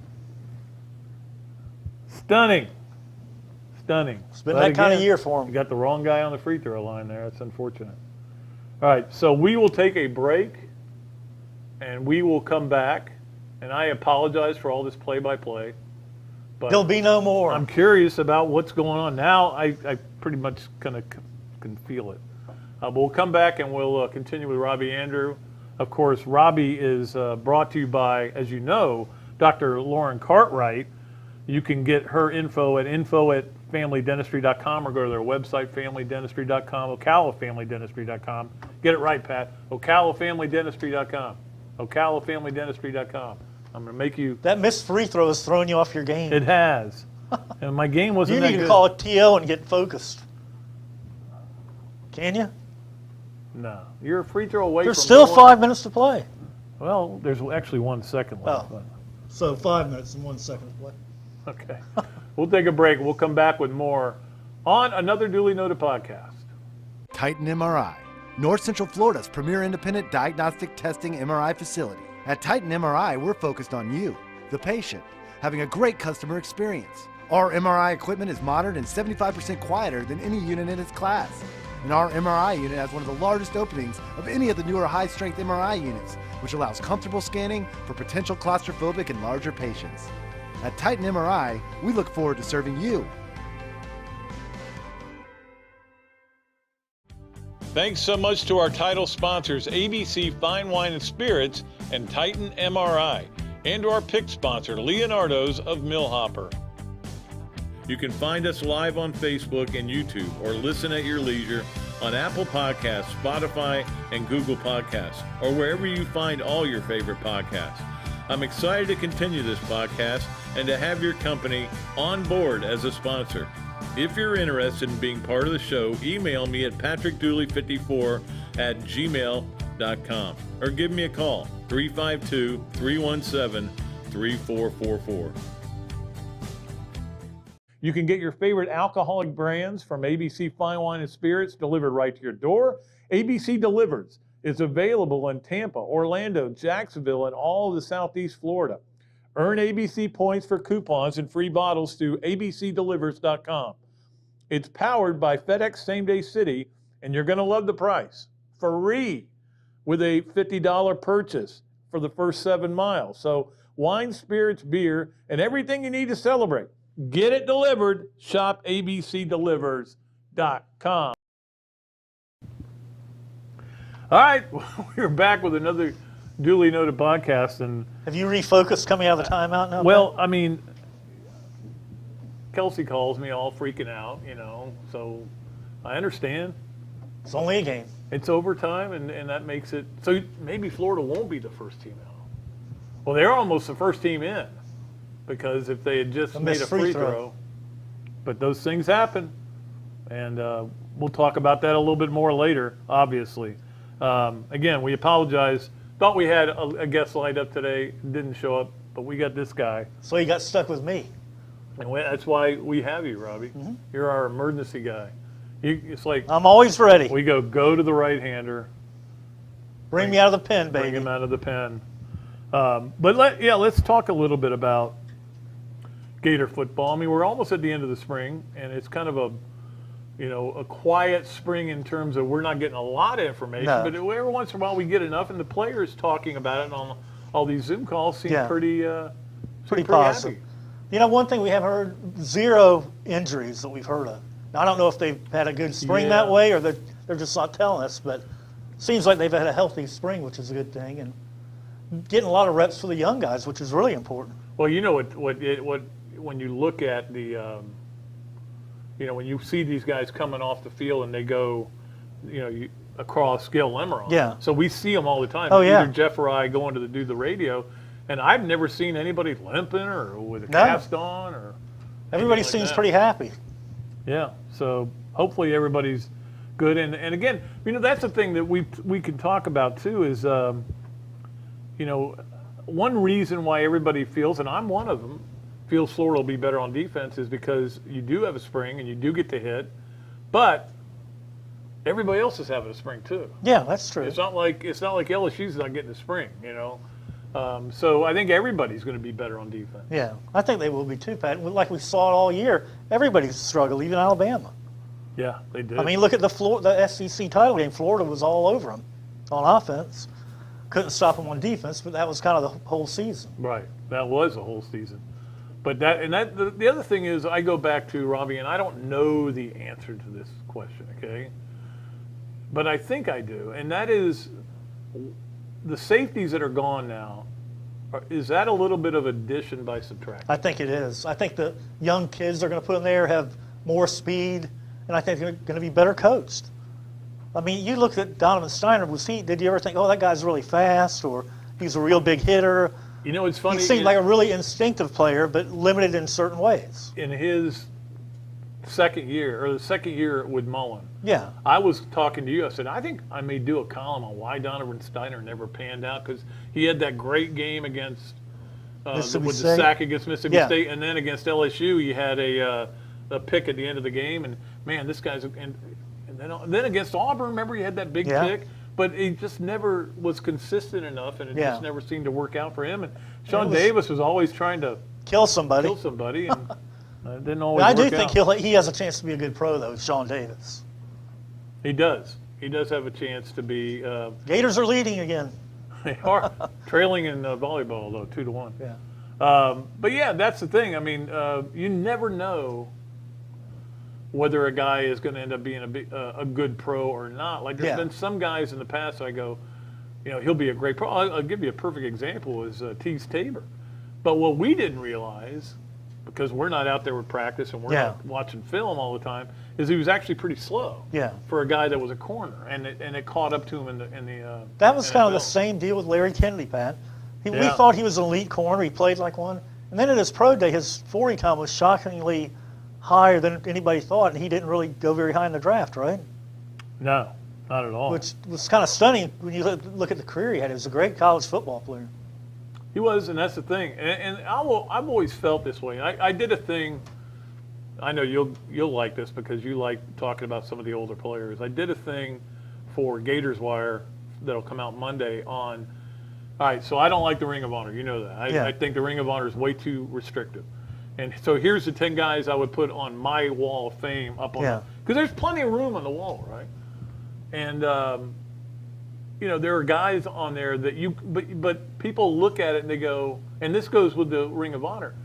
Speaker 1: Stunning. It's been that kind of year for them. You got the wrong guy on the free throw line there. That's unfortunate. All right, so we will take a break, and we will come back. And I apologize for all this play-by-play. But
Speaker 2: there'll be no more.
Speaker 1: I'm curious about what's going on now. I pretty much kind of can feel it. But we'll come back and we'll continue with Robbie Andreu. Of course, Robbie is brought to you by, as you know, Dr. Lauren Cartwright. You can get her info at info@familydentistry.com or go to their website, familydentistry.com, ocalafamilydentistry.com. Get it right, Pat. ocalafamilydentistry.com. ocalafamilydentistry.com. I'm going to make you...
Speaker 2: That missed free throw has thrown you off your game.
Speaker 1: It has. And my game wasn't that good.
Speaker 2: You need to call a TO and get focused. Can you?
Speaker 1: No. You're a free throw away
Speaker 2: There's
Speaker 1: from
Speaker 2: still
Speaker 1: more.
Speaker 2: 5 minutes to play.
Speaker 1: Well, there's actually 1 second left.
Speaker 2: Oh. So 5 minutes and 1 second to play.
Speaker 1: Okay. We'll take a break. We'll come back with more on Another Dooley Noted Podcast.
Speaker 3: Titan MRI, North Central Florida's premier independent diagnostic testing MRI facility. At Titan MRI, we're focused on you, the patient, having a great customer experience. Our MRI equipment is modern and 75% quieter than any unit in its class. And our MRI unit has one of the largest openings of any of the newer high-strength MRI units, which allows comfortable scanning for potential claustrophobic and larger patients. At Titan MRI, we look forward to serving you.
Speaker 1: Thanks so much to our title sponsors, ABC Fine Wine and Spirits and Titan MRI, and to our pick sponsor, Leonardo's of Millhopper. You can find us live on Facebook and YouTube or listen at your leisure on Apple Podcasts, Spotify, and Google Podcasts, or wherever you find all your favorite podcasts. I'm excited to continue this podcast and to have your company on board as a sponsor. If you're interested in being part of the show, email me at patrickdooley54@gmail.com or give me a call, 352-317-3444. You can get your favorite alcoholic brands from ABC Fine Wine and Spirits delivered right to your door. ABC Delivers is available in Tampa, Orlando, Jacksonville, and all of the Southeast Florida. Earn ABC points for coupons and free bottles through abcdelivers.com. It's powered by FedEx Same Day City, and you're going to love the price. Free with a $50 purchase for the first 7 miles. So wine, spirits, beer, and everything you need to celebrate. Get it delivered. Shop abcdelivers.com. All right, we're back with another Duly Noted Podcast. And
Speaker 2: Have you refocused coming out of the timeout now?
Speaker 1: well, I mean, Kelsey calls me all freaking out, so I understand.
Speaker 2: It's only a game.
Speaker 1: It's overtime, and that makes it so maybe Florida won't be the first team out. Well, they're almost the first team in because if they had just made a free throw. But those things happen, and we'll talk about that a little bit more later, obviously. Again, we apologize. Thought we had a guest lined up today, didn't show up, but we got this guy.
Speaker 2: So you got stuck with me.
Speaker 1: And that's why we have you, Robbie. Mm-hmm. You're our emergency guy. It's like
Speaker 2: I'm always ready.
Speaker 1: We go to the right-hander.
Speaker 2: Bring me out of the pen, baby.
Speaker 1: Bring him out of the pen. But let's talk a little bit about Gator football. I mean, we're almost at the end of the spring, and it's kind of a quiet spring in terms of we're not getting a lot of information. No. But every once in a while we get enough, and the players talking about it on all these Zoom calls seem pretty
Speaker 2: positive.
Speaker 1: Happy.
Speaker 2: One thing we have heard, 0 injuries that we've heard of. Now, I don't know if they've had a good spring that way or they're just not telling us, but it seems like they've had a healthy spring, which is a good thing, and getting a lot of reps for the young guys, which is really important.
Speaker 1: Well, when you look at the, when you see these guys coming off the field and they go, across Gail Lemeron.
Speaker 2: Yeah.
Speaker 1: So we see them all the time.
Speaker 2: Oh, yeah.
Speaker 1: Either Jeff or I going to do the radio, and I've never seen anybody limping or with a cast on or.
Speaker 2: Everybody seems pretty happy.
Speaker 1: Yeah. So hopefully everybody's good. And again, that's the thing that we can talk about too is, one reason why everybody feels, and I'm one of them, feels Florida will be better on defense is because you do have a spring and you do get to hit, but everybody else is having a spring too.
Speaker 2: Yeah, that's true.
Speaker 1: It's not like LSU's not getting a spring, So I think everybody's going to be better on defense.
Speaker 2: Yeah, I think they will be too, Pat. Like we saw it all year, everybody's struggled, even Alabama.
Speaker 1: Yeah, they did.
Speaker 2: I mean, look at the SEC title game. Florida was all over them on offense. Couldn't stop them on defense, but that was kind of the whole season.
Speaker 1: Right, that was the whole season. But the other thing is, I go back to Robbie, and I don't know the answer to this question, okay? But I think I do, and that is the safeties that are gone now. Is that a little bit of addition by subtraction? I
Speaker 2: think it is. I think the young kids they're going to put in there have more speed, and I think they're going to be better coached. I mean, you look at Donovan Steiner. Did you ever think, oh, that guy's really fast, or he's a real big hitter?
Speaker 1: It's funny.
Speaker 2: He seemed like a really instinctive player, but limited in certain ways.
Speaker 1: In his second year with Mullen.
Speaker 2: Yeah.
Speaker 1: I was talking to you. I said, I think I may do a column on why Donovan Steiner never panned out, because he had that great game against with the sack against Mississippi State, and then against LSU he had a pick at the end of the game. And man, this guy's and then against Auburn, remember he had that big pick, but he just never was consistent enough, and it just never seemed to work out for him. And Sean Davis was always trying to
Speaker 2: kill somebody,
Speaker 1: and it didn't always work out.
Speaker 2: I do think he has a chance to be a good pro, though, Sean Davis.
Speaker 1: He does. He does have a chance to be.
Speaker 2: Gators are leading again.
Speaker 1: They are trailing in volleyball, though, 2-1.
Speaker 2: Yeah.
Speaker 1: But yeah, that's the thing. I mean, you never know whether a guy is going to end up being a good pro or not. Like there's been some guys in the past I go, he'll be a great pro. I'll give you a perfect example is Tease Tabor. But what we didn't realize, because we're not out there with practice and we're not watching film all the time, is he was actually pretty slow for a guy that was a corner, and it caught up to him in the
Speaker 2: that was
Speaker 1: NFL.
Speaker 2: kind of the same deal with Larry Kennedy, Pat. We thought he was an elite corner. He played like one. And then at his pro day, his 40 time was shockingly higher than anybody thought, and he didn't really go very high in the draft, right?
Speaker 1: No, not at all.
Speaker 2: Which was kind of stunning when you look at the career he had. He was a great college football player.
Speaker 1: He was, and that's the thing. And I've always felt this way. I did a thing. I know you'll like this because you like talking about some of the older players. I did a thing for Gators Wire that'll come out Monday on. All right, so I don't like the Ring of Honor. You know that. I think the Ring of Honor is way too restrictive. And so here's the 10 guys I would put on my wall of fame up on because there's plenty of room on the wall, right? And there are guys on there that but people look at it and they go, and this goes with the Ring of Honor.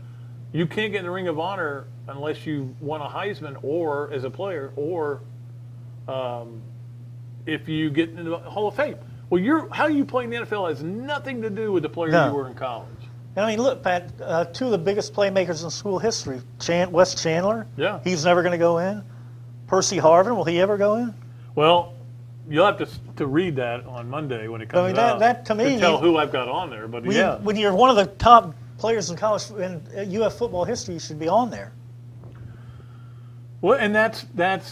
Speaker 1: You can't get in the Ring of Honor unless you won a Heisman or as a player, or if you get into the Hall of Fame. Well, how you play in the NFL has nothing to do with the player you were in college.
Speaker 2: I mean, look, Pat, two of the biggest playmakers in school history, Wes Chandler, he's never going to go in. Percy Harvin, will he ever go in?
Speaker 1: Well, you'll have to read that on Monday when it comes out.
Speaker 2: That to me,
Speaker 1: tell who I've got on there. But
Speaker 2: when you're one of the top players in college in UF football history, you should be on there.
Speaker 1: Well, and that's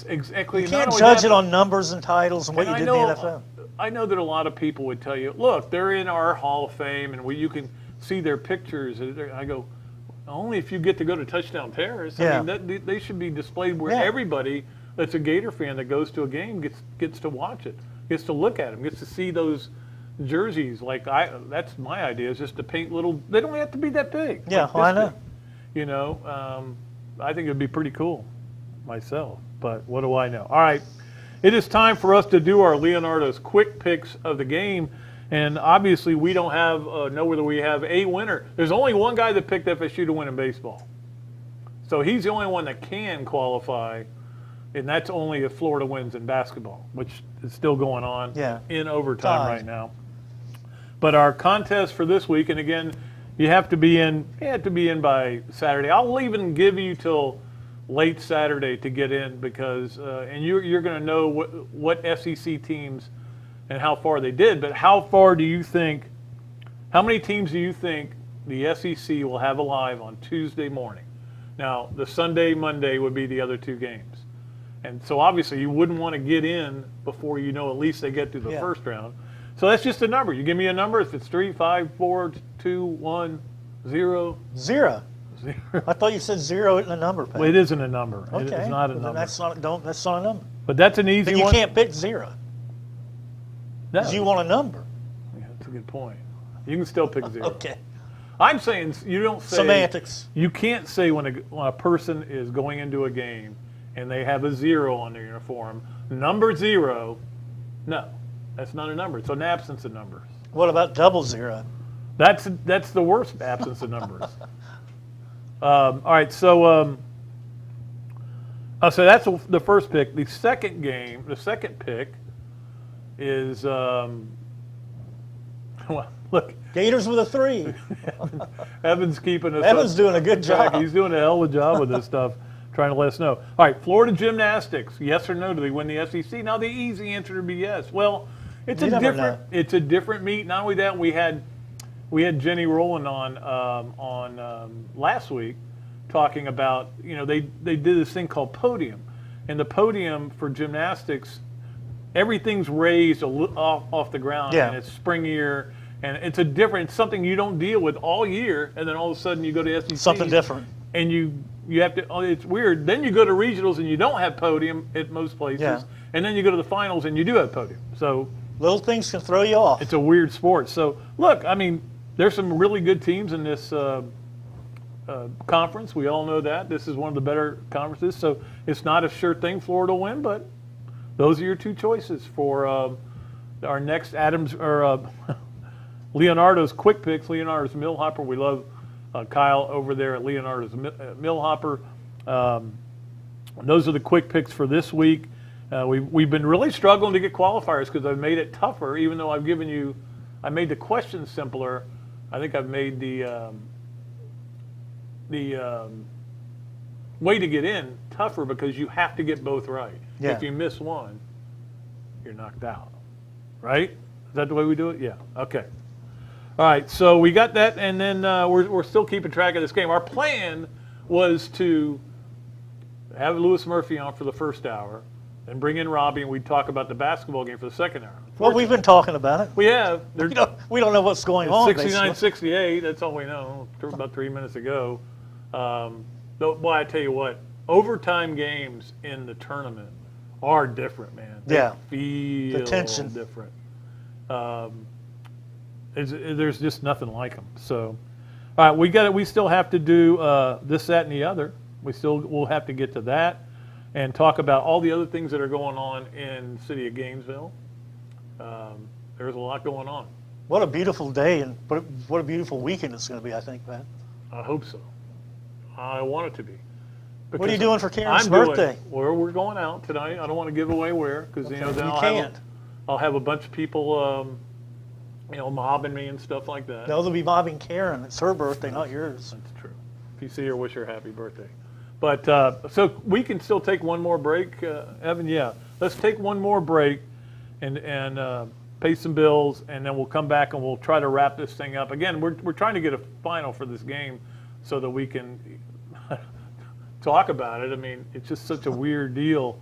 Speaker 1: exactly.
Speaker 2: You can't judge it on numbers and titles and what you did in the NFL.
Speaker 1: I know that a lot of people would tell you, look, they're in our Hall of Fame, and you can see their pictures. I go, only if you get to go to Touchdown Terrace. I mean, they should be displayed where everybody that's a Gator fan that goes to a game gets to watch it, gets to look at them, gets to see those jerseys. That's my idea, is just to paint little. They don't have to be that big.
Speaker 2: Yeah, I know.
Speaker 1: Big. I think it'd be pretty cool myself. But what do I know? All right, it is time for us to do our Leonardo's quick picks of the game. And obviously, we don't know whether we have a winner. There's only one guy that picked FSU to win in baseball. So he's the only one that can qualify, and that's only if Florida wins in basketball, which is still going on in overtime right now. But our contest for this week, and again, you have to be in by Saturday. I'll even give you till late Saturday to get in because and you're going to know what SEC teams and how far they did. But how many teams do you think the SEC will have alive on Tuesday morning? Now, the Sunday, Monday would be the other two games. And so obviously you wouldn't want to get in before you know at least they get through the first round. So that's just a number. You give me a number. If it's 3, 5, 4, 2, 1, 0.
Speaker 2: 0. I thought you said 0 isn't a number, Pat.
Speaker 1: Well, it isn't a number.
Speaker 2: Okay.
Speaker 1: It's not a number.
Speaker 2: That's not a number.
Speaker 1: But that's an easy one.
Speaker 2: You can't pick 0.
Speaker 1: No.
Speaker 2: Because you want a number.
Speaker 1: Yeah, that's a good point. You can still pick 0.
Speaker 2: Okay.
Speaker 1: I'm saying you don't say
Speaker 2: semantics.
Speaker 1: You can't say when a person is going into a game and they have a 0 on their uniform, number 0. No, that's not a number. It's an absence of numbers.
Speaker 2: What about 00?
Speaker 1: That's the worst absence of numbers. All right, so that's the first pick. The second pick is well, look.
Speaker 2: Gators with a 3.
Speaker 1: Evan's keeping us.
Speaker 2: Evan's doing a good job.
Speaker 1: He's doing a hell of a job with this stuff, trying to let us know. All right, Florida gymnastics. Yes or no? Do they win the SEC? Now the easy answer would be yes. Well, it's a different meet. Not only that, we had Jenny Rowland on last week, talking about, they did this thing called podium. And the podium for gymnastics, everything's raised off the ground, and it's springier, and it's something you don't deal with all year, and then all of a sudden you go to SEC.
Speaker 2: Something different.
Speaker 1: And you have to, it's weird. Then you go to regionals and you don't have podium at most places, and then you go to the finals and you do have podium. So
Speaker 2: little things can throw you off.
Speaker 1: It's a weird sport. So look, I mean, there's some really good teams in this conference. We all know that. This is one of the better conferences. So it's not a sure thing Florida will win, but those are your two choices for our next Leonardo's quick picks. Leonardo's Millhopper. We love Kyle over there at Leonardo's Millhopper. Those are the quick picks for this week. We've been really struggling to get qualifiers because I've made it tougher, even though I made the questions simpler. I think I've made the way to get in tougher because you have to get both right.
Speaker 2: Yeah.
Speaker 1: If you miss one, you're knocked out. Right? Is that the way we do it? Yeah. Okay. All right. So we got that, and then we're still keeping track of this game. Our plan was to have Lewis Murphy on for the first hour, and bring in Robbie, and we'd talk about the basketball game for the second hour.
Speaker 2: Well, we've been talking about it.
Speaker 1: We have.
Speaker 2: We don't know what's going on.
Speaker 1: 69-68, that's all we know. About 3 minutes ago. Boy, I tell you what, overtime games in the tournament are different, man. They feel
Speaker 2: the tension
Speaker 1: different. There's just nothing like them. So, all right, we still have to do this, that, and the other. We'll have to get to that and talk about all the other things that are going on in the city of Gainesville. There's a lot going on.
Speaker 2: What a beautiful day, and what a beautiful weekend it's going to be, I think, Pat.
Speaker 1: I hope so. I want it to be.
Speaker 2: What are you doing for Karen's birthday?
Speaker 1: We're going out tonight. I don't want to give away where, because then I'll have a bunch of people, mobbing me and stuff like that.
Speaker 2: No, they'll be mobbing Karen. It's her birthday, not yours.
Speaker 1: That's true. If you see her, wish her happy birthday. But so we can still take one more break, Evan. Yeah, let's take one more break and pay some bills, and then we'll come back and we'll try to wrap this thing up. Again, we're trying to get a final for this game so that we can talk about it. I mean, it's just such a weird deal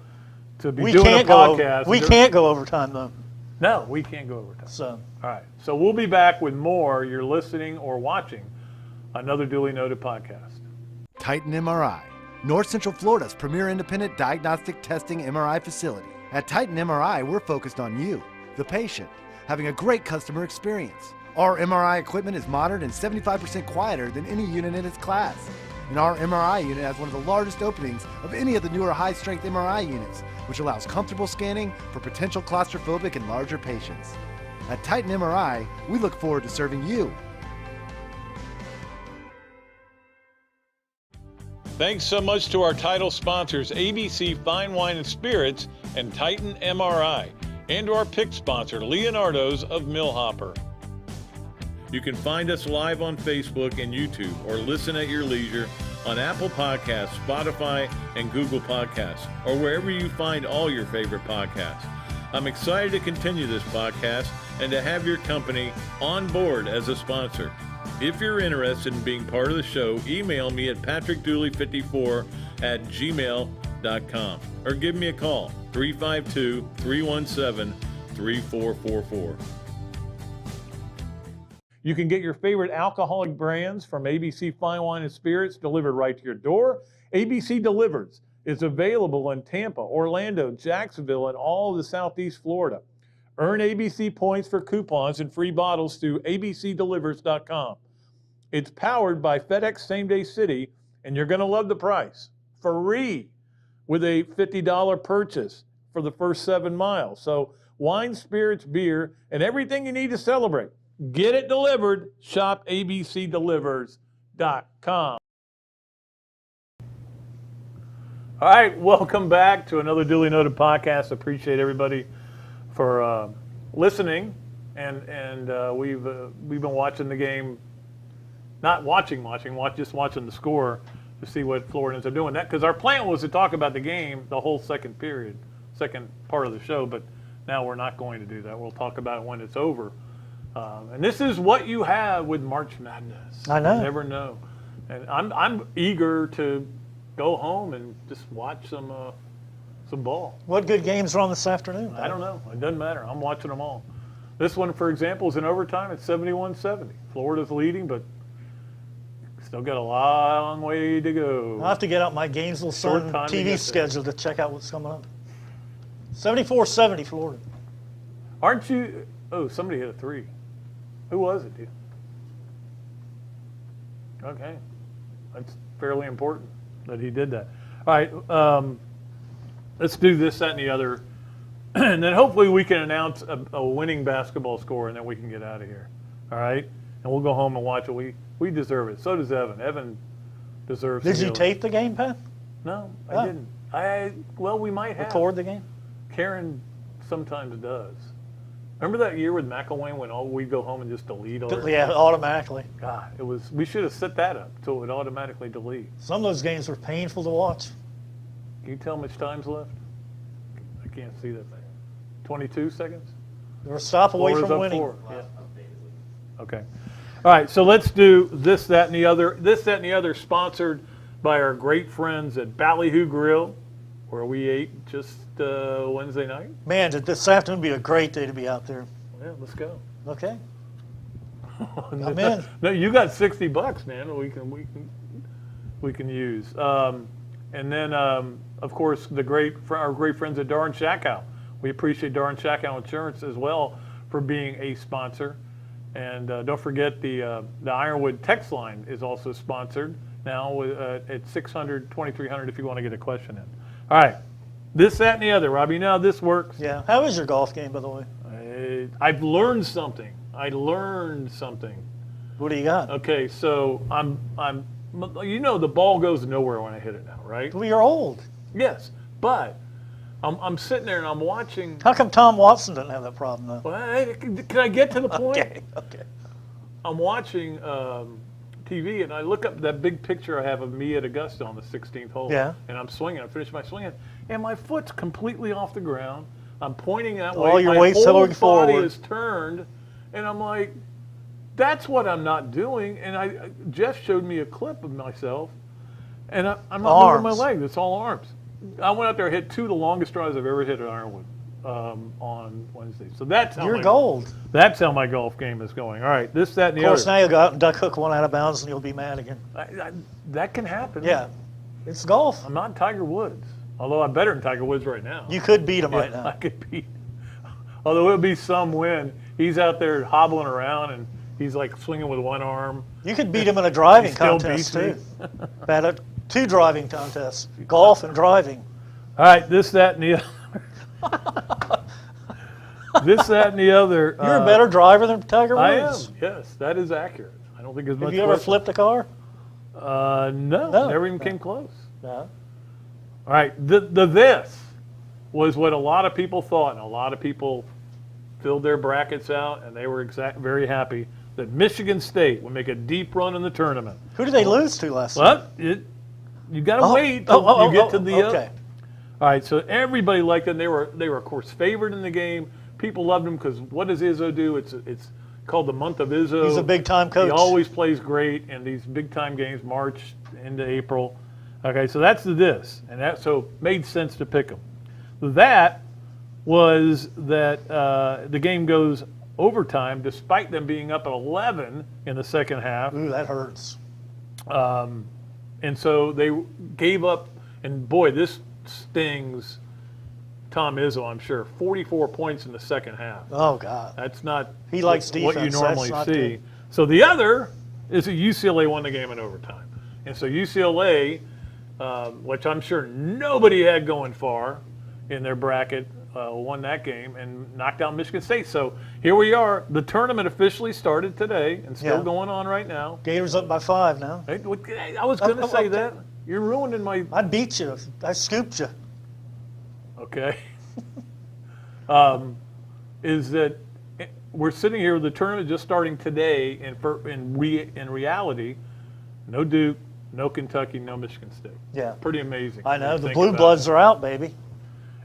Speaker 1: to be doing a podcast.
Speaker 2: We can't go overtime, though.
Speaker 1: No, we can't go overtime.
Speaker 2: So,
Speaker 1: all right. So we'll be back with more. You're listening or watching Another Duly Noted Podcast.
Speaker 3: Titan MRI, North Central Florida's premier independent diagnostic testing MRI facility. At Titan MRI, we're focused on you, the patient, having a great customer experience. Our MRI equipment is modern and 75% quieter than any unit in its class. And our MRI unit has one of the largest openings of any of the newer high-strength MRI units, which allows comfortable scanning for potential claustrophobic and larger patients. At Titan MRI, we look forward to serving you.
Speaker 1: Thanks so much to our title sponsors, ABC Fine Wine and Spirits and Titan MRI, and to our pick sponsor, Leonardo's of Millhopper. You can find us live on Facebook and YouTube, or listen at your leisure on Apple Podcasts, Spotify, and Google Podcasts, or wherever you find all your favorite podcasts. I'm excited to continue this podcast and to have your company on board as a sponsor. If you're interested in being part of the show, email me at patrickdooley54@gmail.com or give me a call, 352-317-3444. You can get your favorite alcoholic brands from ABC Fine Wine and Spirits delivered right to your door. ABC Delivers is available in Tampa, Orlando, Jacksonville, and all of the Southeast Florida. Earn ABC points for coupons and free bottles through abcdelivers.com. It's powered by FedEx Same Day City, and you're going to love the price. Free with a $50 purchase for the first 7 miles. So wine, spirits, beer, and everything you need to celebrate. Get it delivered. Shop abcdelivers.com. All right, welcome back to another Duly Noted Podcast. Appreciate everybody for listening, and we've been watching the game, not watching, just watching the score to see what Floridians are doing. That because our plan was to talk about the game the whole second part of the show, but now we're not going to do that. We'll talk about it when it's over. And this is what you have with March Madness.
Speaker 2: I know.
Speaker 1: You never know. And I'm eager to go home and just watch some ball.
Speaker 2: What good games are on this afternoon?
Speaker 1: I don't know. It doesn't matter. I'm watching them all. This one, for example, is in overtime. It's 71-70. Florida's leading, but still got a long way to go.
Speaker 2: I'll have to get out my Gainesville Sun TV schedule to check out what's coming up. 74-70 Florida.
Speaker 1: Aren't you? Oh, somebody hit a three. Who was it, dude? Okay. That's fairly important that he did that. All right. Let's do this, that, and the other. And then hopefully we can announce a winning basketball score, and then we can get out of here. All right? And we'll go home and watch it. We deserve it. So does Evan. Evan deserves it.
Speaker 2: Did you tape the game, Pat?
Speaker 1: No, I didn't. Well, we might have.
Speaker 2: Record the game?
Speaker 1: Karen sometimes does. Remember that year with McElwain when we'd go home and just delete all our
Speaker 2: Yeah, automatically.
Speaker 1: God, it was. We should have set that up so it would automatically delete.
Speaker 2: Some of those games were painful to watch.
Speaker 1: Can you tell how much time's left? I can't see that thing. 22 seconds?
Speaker 2: They were a stop away
Speaker 1: Florida's
Speaker 2: from
Speaker 1: up
Speaker 2: winning.
Speaker 1: 4. Yeah. Okay. All right, so let's do this, that, and the other. This, that, and the other sponsored by our great friends at Ballyhoo Grill, where we ate just Wednesday night.
Speaker 2: Man, this afternoon would be a great day to be out there.
Speaker 1: Yeah, let's go.
Speaker 2: Okay. I'm in.
Speaker 1: No, you got $60, man. We can use. And then, of course, our great friends at Darn Shackow. We appreciate Darn Shackow Insurance as well for being a sponsor. And don't forget the Ironwood text line is also sponsored now at 600-2300 if you want to get a question in. All right. This, that, and the other. Robbie, you know how this works?
Speaker 2: Yeah. How was your golf game, by the way?
Speaker 1: I've learned something.
Speaker 2: What do you got?
Speaker 1: Okay, so I'm the ball goes nowhere when I hit it now, right?
Speaker 2: Well, you're old.
Speaker 1: Yes, but I'm sitting there and I'm watching.
Speaker 2: How come Tom Watson doesn't have that problem, though?
Speaker 1: Well, can I get to the point?
Speaker 2: Okay.
Speaker 1: I'm watching TV and I look up that big picture I have of me at Augusta on the 16th hole.
Speaker 2: Yeah.
Speaker 1: And I'm swinging. I finish my swinging, and my foot's completely off the ground. I'm pointing that
Speaker 2: All
Speaker 1: way.
Speaker 2: your
Speaker 1: my
Speaker 2: weight's
Speaker 1: whole
Speaker 2: going
Speaker 1: body
Speaker 2: forward.
Speaker 1: is turned, and I'm like, that's what I'm not doing. And Jeff showed me a clip of myself, and I'm not moving my leg. It's all arms. I went out there and hit 2 of the longest drives I've ever hit at Ironwood on Wednesday. So that's how
Speaker 2: You're gold.
Speaker 1: That's how my golf game is going. All right, this, that, and the other.
Speaker 2: Of course, now you'll go out and duck hook one out of bounds, and you'll be mad again.
Speaker 1: That can happen.
Speaker 2: Yeah, it's golf.
Speaker 1: I'm not Tiger Woods, although I'm better than Tiger Woods right now.
Speaker 2: You could beat him right
Speaker 1: I
Speaker 2: now.
Speaker 1: could beat. Although it would be some win. He's out there hobbling around and he's like swinging with one arm.
Speaker 2: You could beat him in a driving
Speaker 1: He still
Speaker 2: contest,
Speaker 1: beats
Speaker 2: too. Bad 2 driving contests, golf and driving.
Speaker 1: All right, this, that, and the other. This, that, and the other.
Speaker 2: You're a better driver than Tiger Woods.
Speaker 1: I am. Yes, that is accurate. I don't think there's much.
Speaker 2: Have you ever flipped a car?
Speaker 1: No, never even came close.
Speaker 2: No.
Speaker 1: All right, this was what a lot of people thought, and a lot of people filled their brackets out, and they were very happy that Michigan State would make a deep run in the tournament.
Speaker 2: Who did they lose to last
Speaker 1: night? You got to wait till you get to the.
Speaker 2: Okay.
Speaker 1: All right, so everybody liked them. They were of course favored in the game. People loved him because what does Izzo do? It's called the month of Izzo.
Speaker 2: He's a big time coach.
Speaker 1: He always plays great in these big time games, March into April. Okay, so that's this, and that so made sense to pick him. That was that the game goes overtime despite them being up at 11 in the second half.
Speaker 2: Ooh, that hurts.
Speaker 1: And so they gave up, and boy, this stings Tom Izzo, I'm sure. 44 points in the second half.
Speaker 2: Oh, God.
Speaker 1: That's not
Speaker 2: he likes defense.
Speaker 1: What you normally see.
Speaker 2: Good.
Speaker 1: So the other is that UCLA won the game in overtime. And so UCLA, which I'm sure nobody had going far in their bracket, won that game and knocked out Michigan State. So here we are. The tournament officially started today and still going on right now.
Speaker 2: Gators up by 5 now.
Speaker 1: I was going to say that. You're ruining my...
Speaker 2: I beat you. I scooped you.
Speaker 1: Okay. Is that we're sitting here with the tournament just starting today, and in reality, no Duke, no Kentucky, no Michigan State.
Speaker 2: Yeah.
Speaker 1: Pretty amazing.
Speaker 2: I know. The Blue Bloods are out, baby.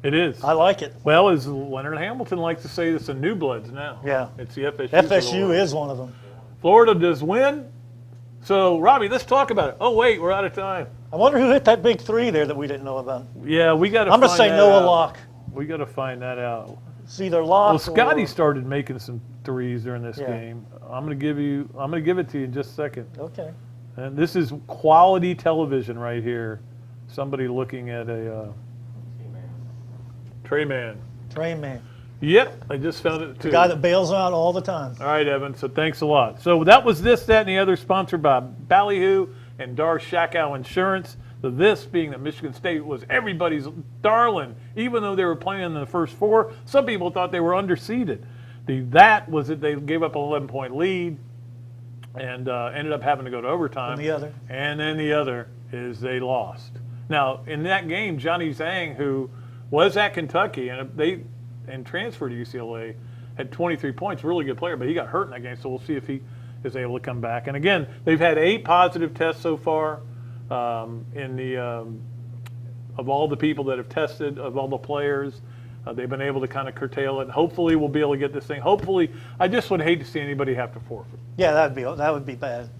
Speaker 1: It is.
Speaker 2: I like it.
Speaker 1: Well, as Leonard Hamilton likes to say, it's the New Bloods now.
Speaker 2: Yeah.
Speaker 1: It's the FSU.
Speaker 2: FSU is one of them.
Speaker 1: Florida does win. So, Robbie, let's talk about it. Oh, wait, we're out of time.
Speaker 2: I wonder who hit that big three there that we didn't know about.
Speaker 1: Yeah, we got to
Speaker 2: I'm
Speaker 1: find
Speaker 2: going to say
Speaker 1: that
Speaker 2: Noah
Speaker 1: out.
Speaker 2: Locke.
Speaker 1: We got to find that out.
Speaker 2: It's either Locke
Speaker 1: Well, Scotty
Speaker 2: or...
Speaker 1: started making some threes during this game. I'm going to give it to you in just a second.
Speaker 2: Okay.
Speaker 1: And this is quality television right here. Somebody looking at a Trey Man.
Speaker 2: Trey Man.
Speaker 1: Yep, I just found it too.
Speaker 2: The guy that bails out all the time.
Speaker 1: All right, Evan, so thanks a lot. So that was This, That, and the Other, sponsored by Ballyhoo and Dar Shakow Insurance. The this being that Michigan State was everybody's darling, even though they were playing in the first four. Some people thought they were underseeded. The that was that they gave up an 11-point lead and ended up having to go to overtime. And then the other is they lost. Now, in that game, Johnny Zhang, who was at Kentucky and transferred to UCLA, had 23 points, really good player, but he got hurt in that game, so we'll see if he is able to come back. And again, they've had 8 positive tests so far of all the people that have tested, of all the players. They've been able to kind of curtail it. And hopefully we'll be able to get this thing. Hopefully, I just would hate to see anybody have to forfeit.
Speaker 2: Yeah, that would be bad.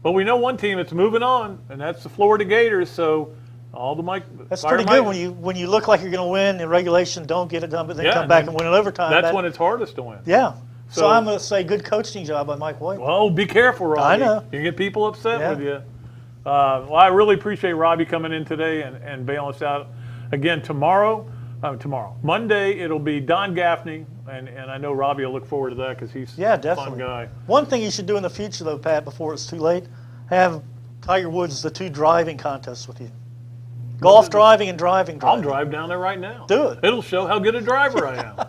Speaker 1: But we know one team that's moving on, and that's the Florida Gators. So all the
Speaker 2: that's pretty good when you look like you're going to win in regulation, don't get it done, but then come back and win in overtime.
Speaker 1: That's when it's hardest to win.
Speaker 2: Yeah. So I'm going to say good coaching job by Mike White.
Speaker 1: Well, be careful, Robbie.
Speaker 2: I know.
Speaker 1: You get people upset with you. Well, I really appreciate Robbie coming in today and bailing us out. Again, Monday, it'll be Don Gaffney, and I know Robbie will look forward to that because he's a fun guy.
Speaker 2: One thing you should do in the future, though, Pat, before it's too late, have Tiger Woods the 2 driving contests with you. Golf driving and driving.
Speaker 1: I'll drive down there right now.
Speaker 2: Do it.
Speaker 1: It'll show how good a driver I am.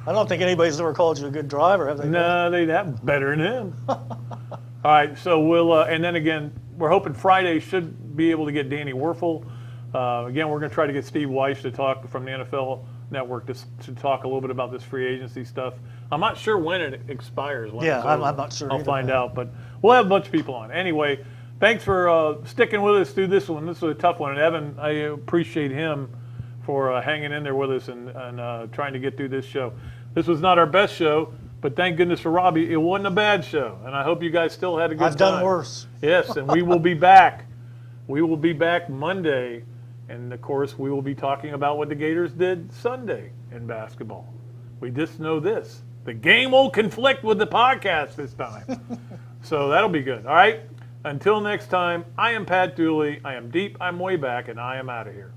Speaker 2: I don't think anybody's ever called you a good driver, have they?
Speaker 1: No, they'd have better than him. All right, so we'll, and then again, we're hoping Friday should be able to get Danny Werfel. Again, we're going to try to get Steve Weiss to talk from the NFL Network to talk a little bit about this free agency stuff. I'm not sure when it expires.
Speaker 2: I'm not sure.
Speaker 1: I'll find out, but we'll have a bunch of people on. Anyway, thanks for sticking with us through this one. This was a tough one. And Evan, I appreciate him for hanging in there with us and trying to get through this show. This was not our best show, but thank goodness for Robbie, it wasn't a bad show. And I hope you guys still had a good time.
Speaker 2: I've done worse.
Speaker 1: Yes, and we will be back. We will be back Monday. And, of course, we will be talking about what the Gators did Sunday in basketball. We just know this. The game won't conflict with the podcast this time. So that'll be good. All right? Until next time, I am Pat Dooley. I am deep, I'm way back, and I am out of here.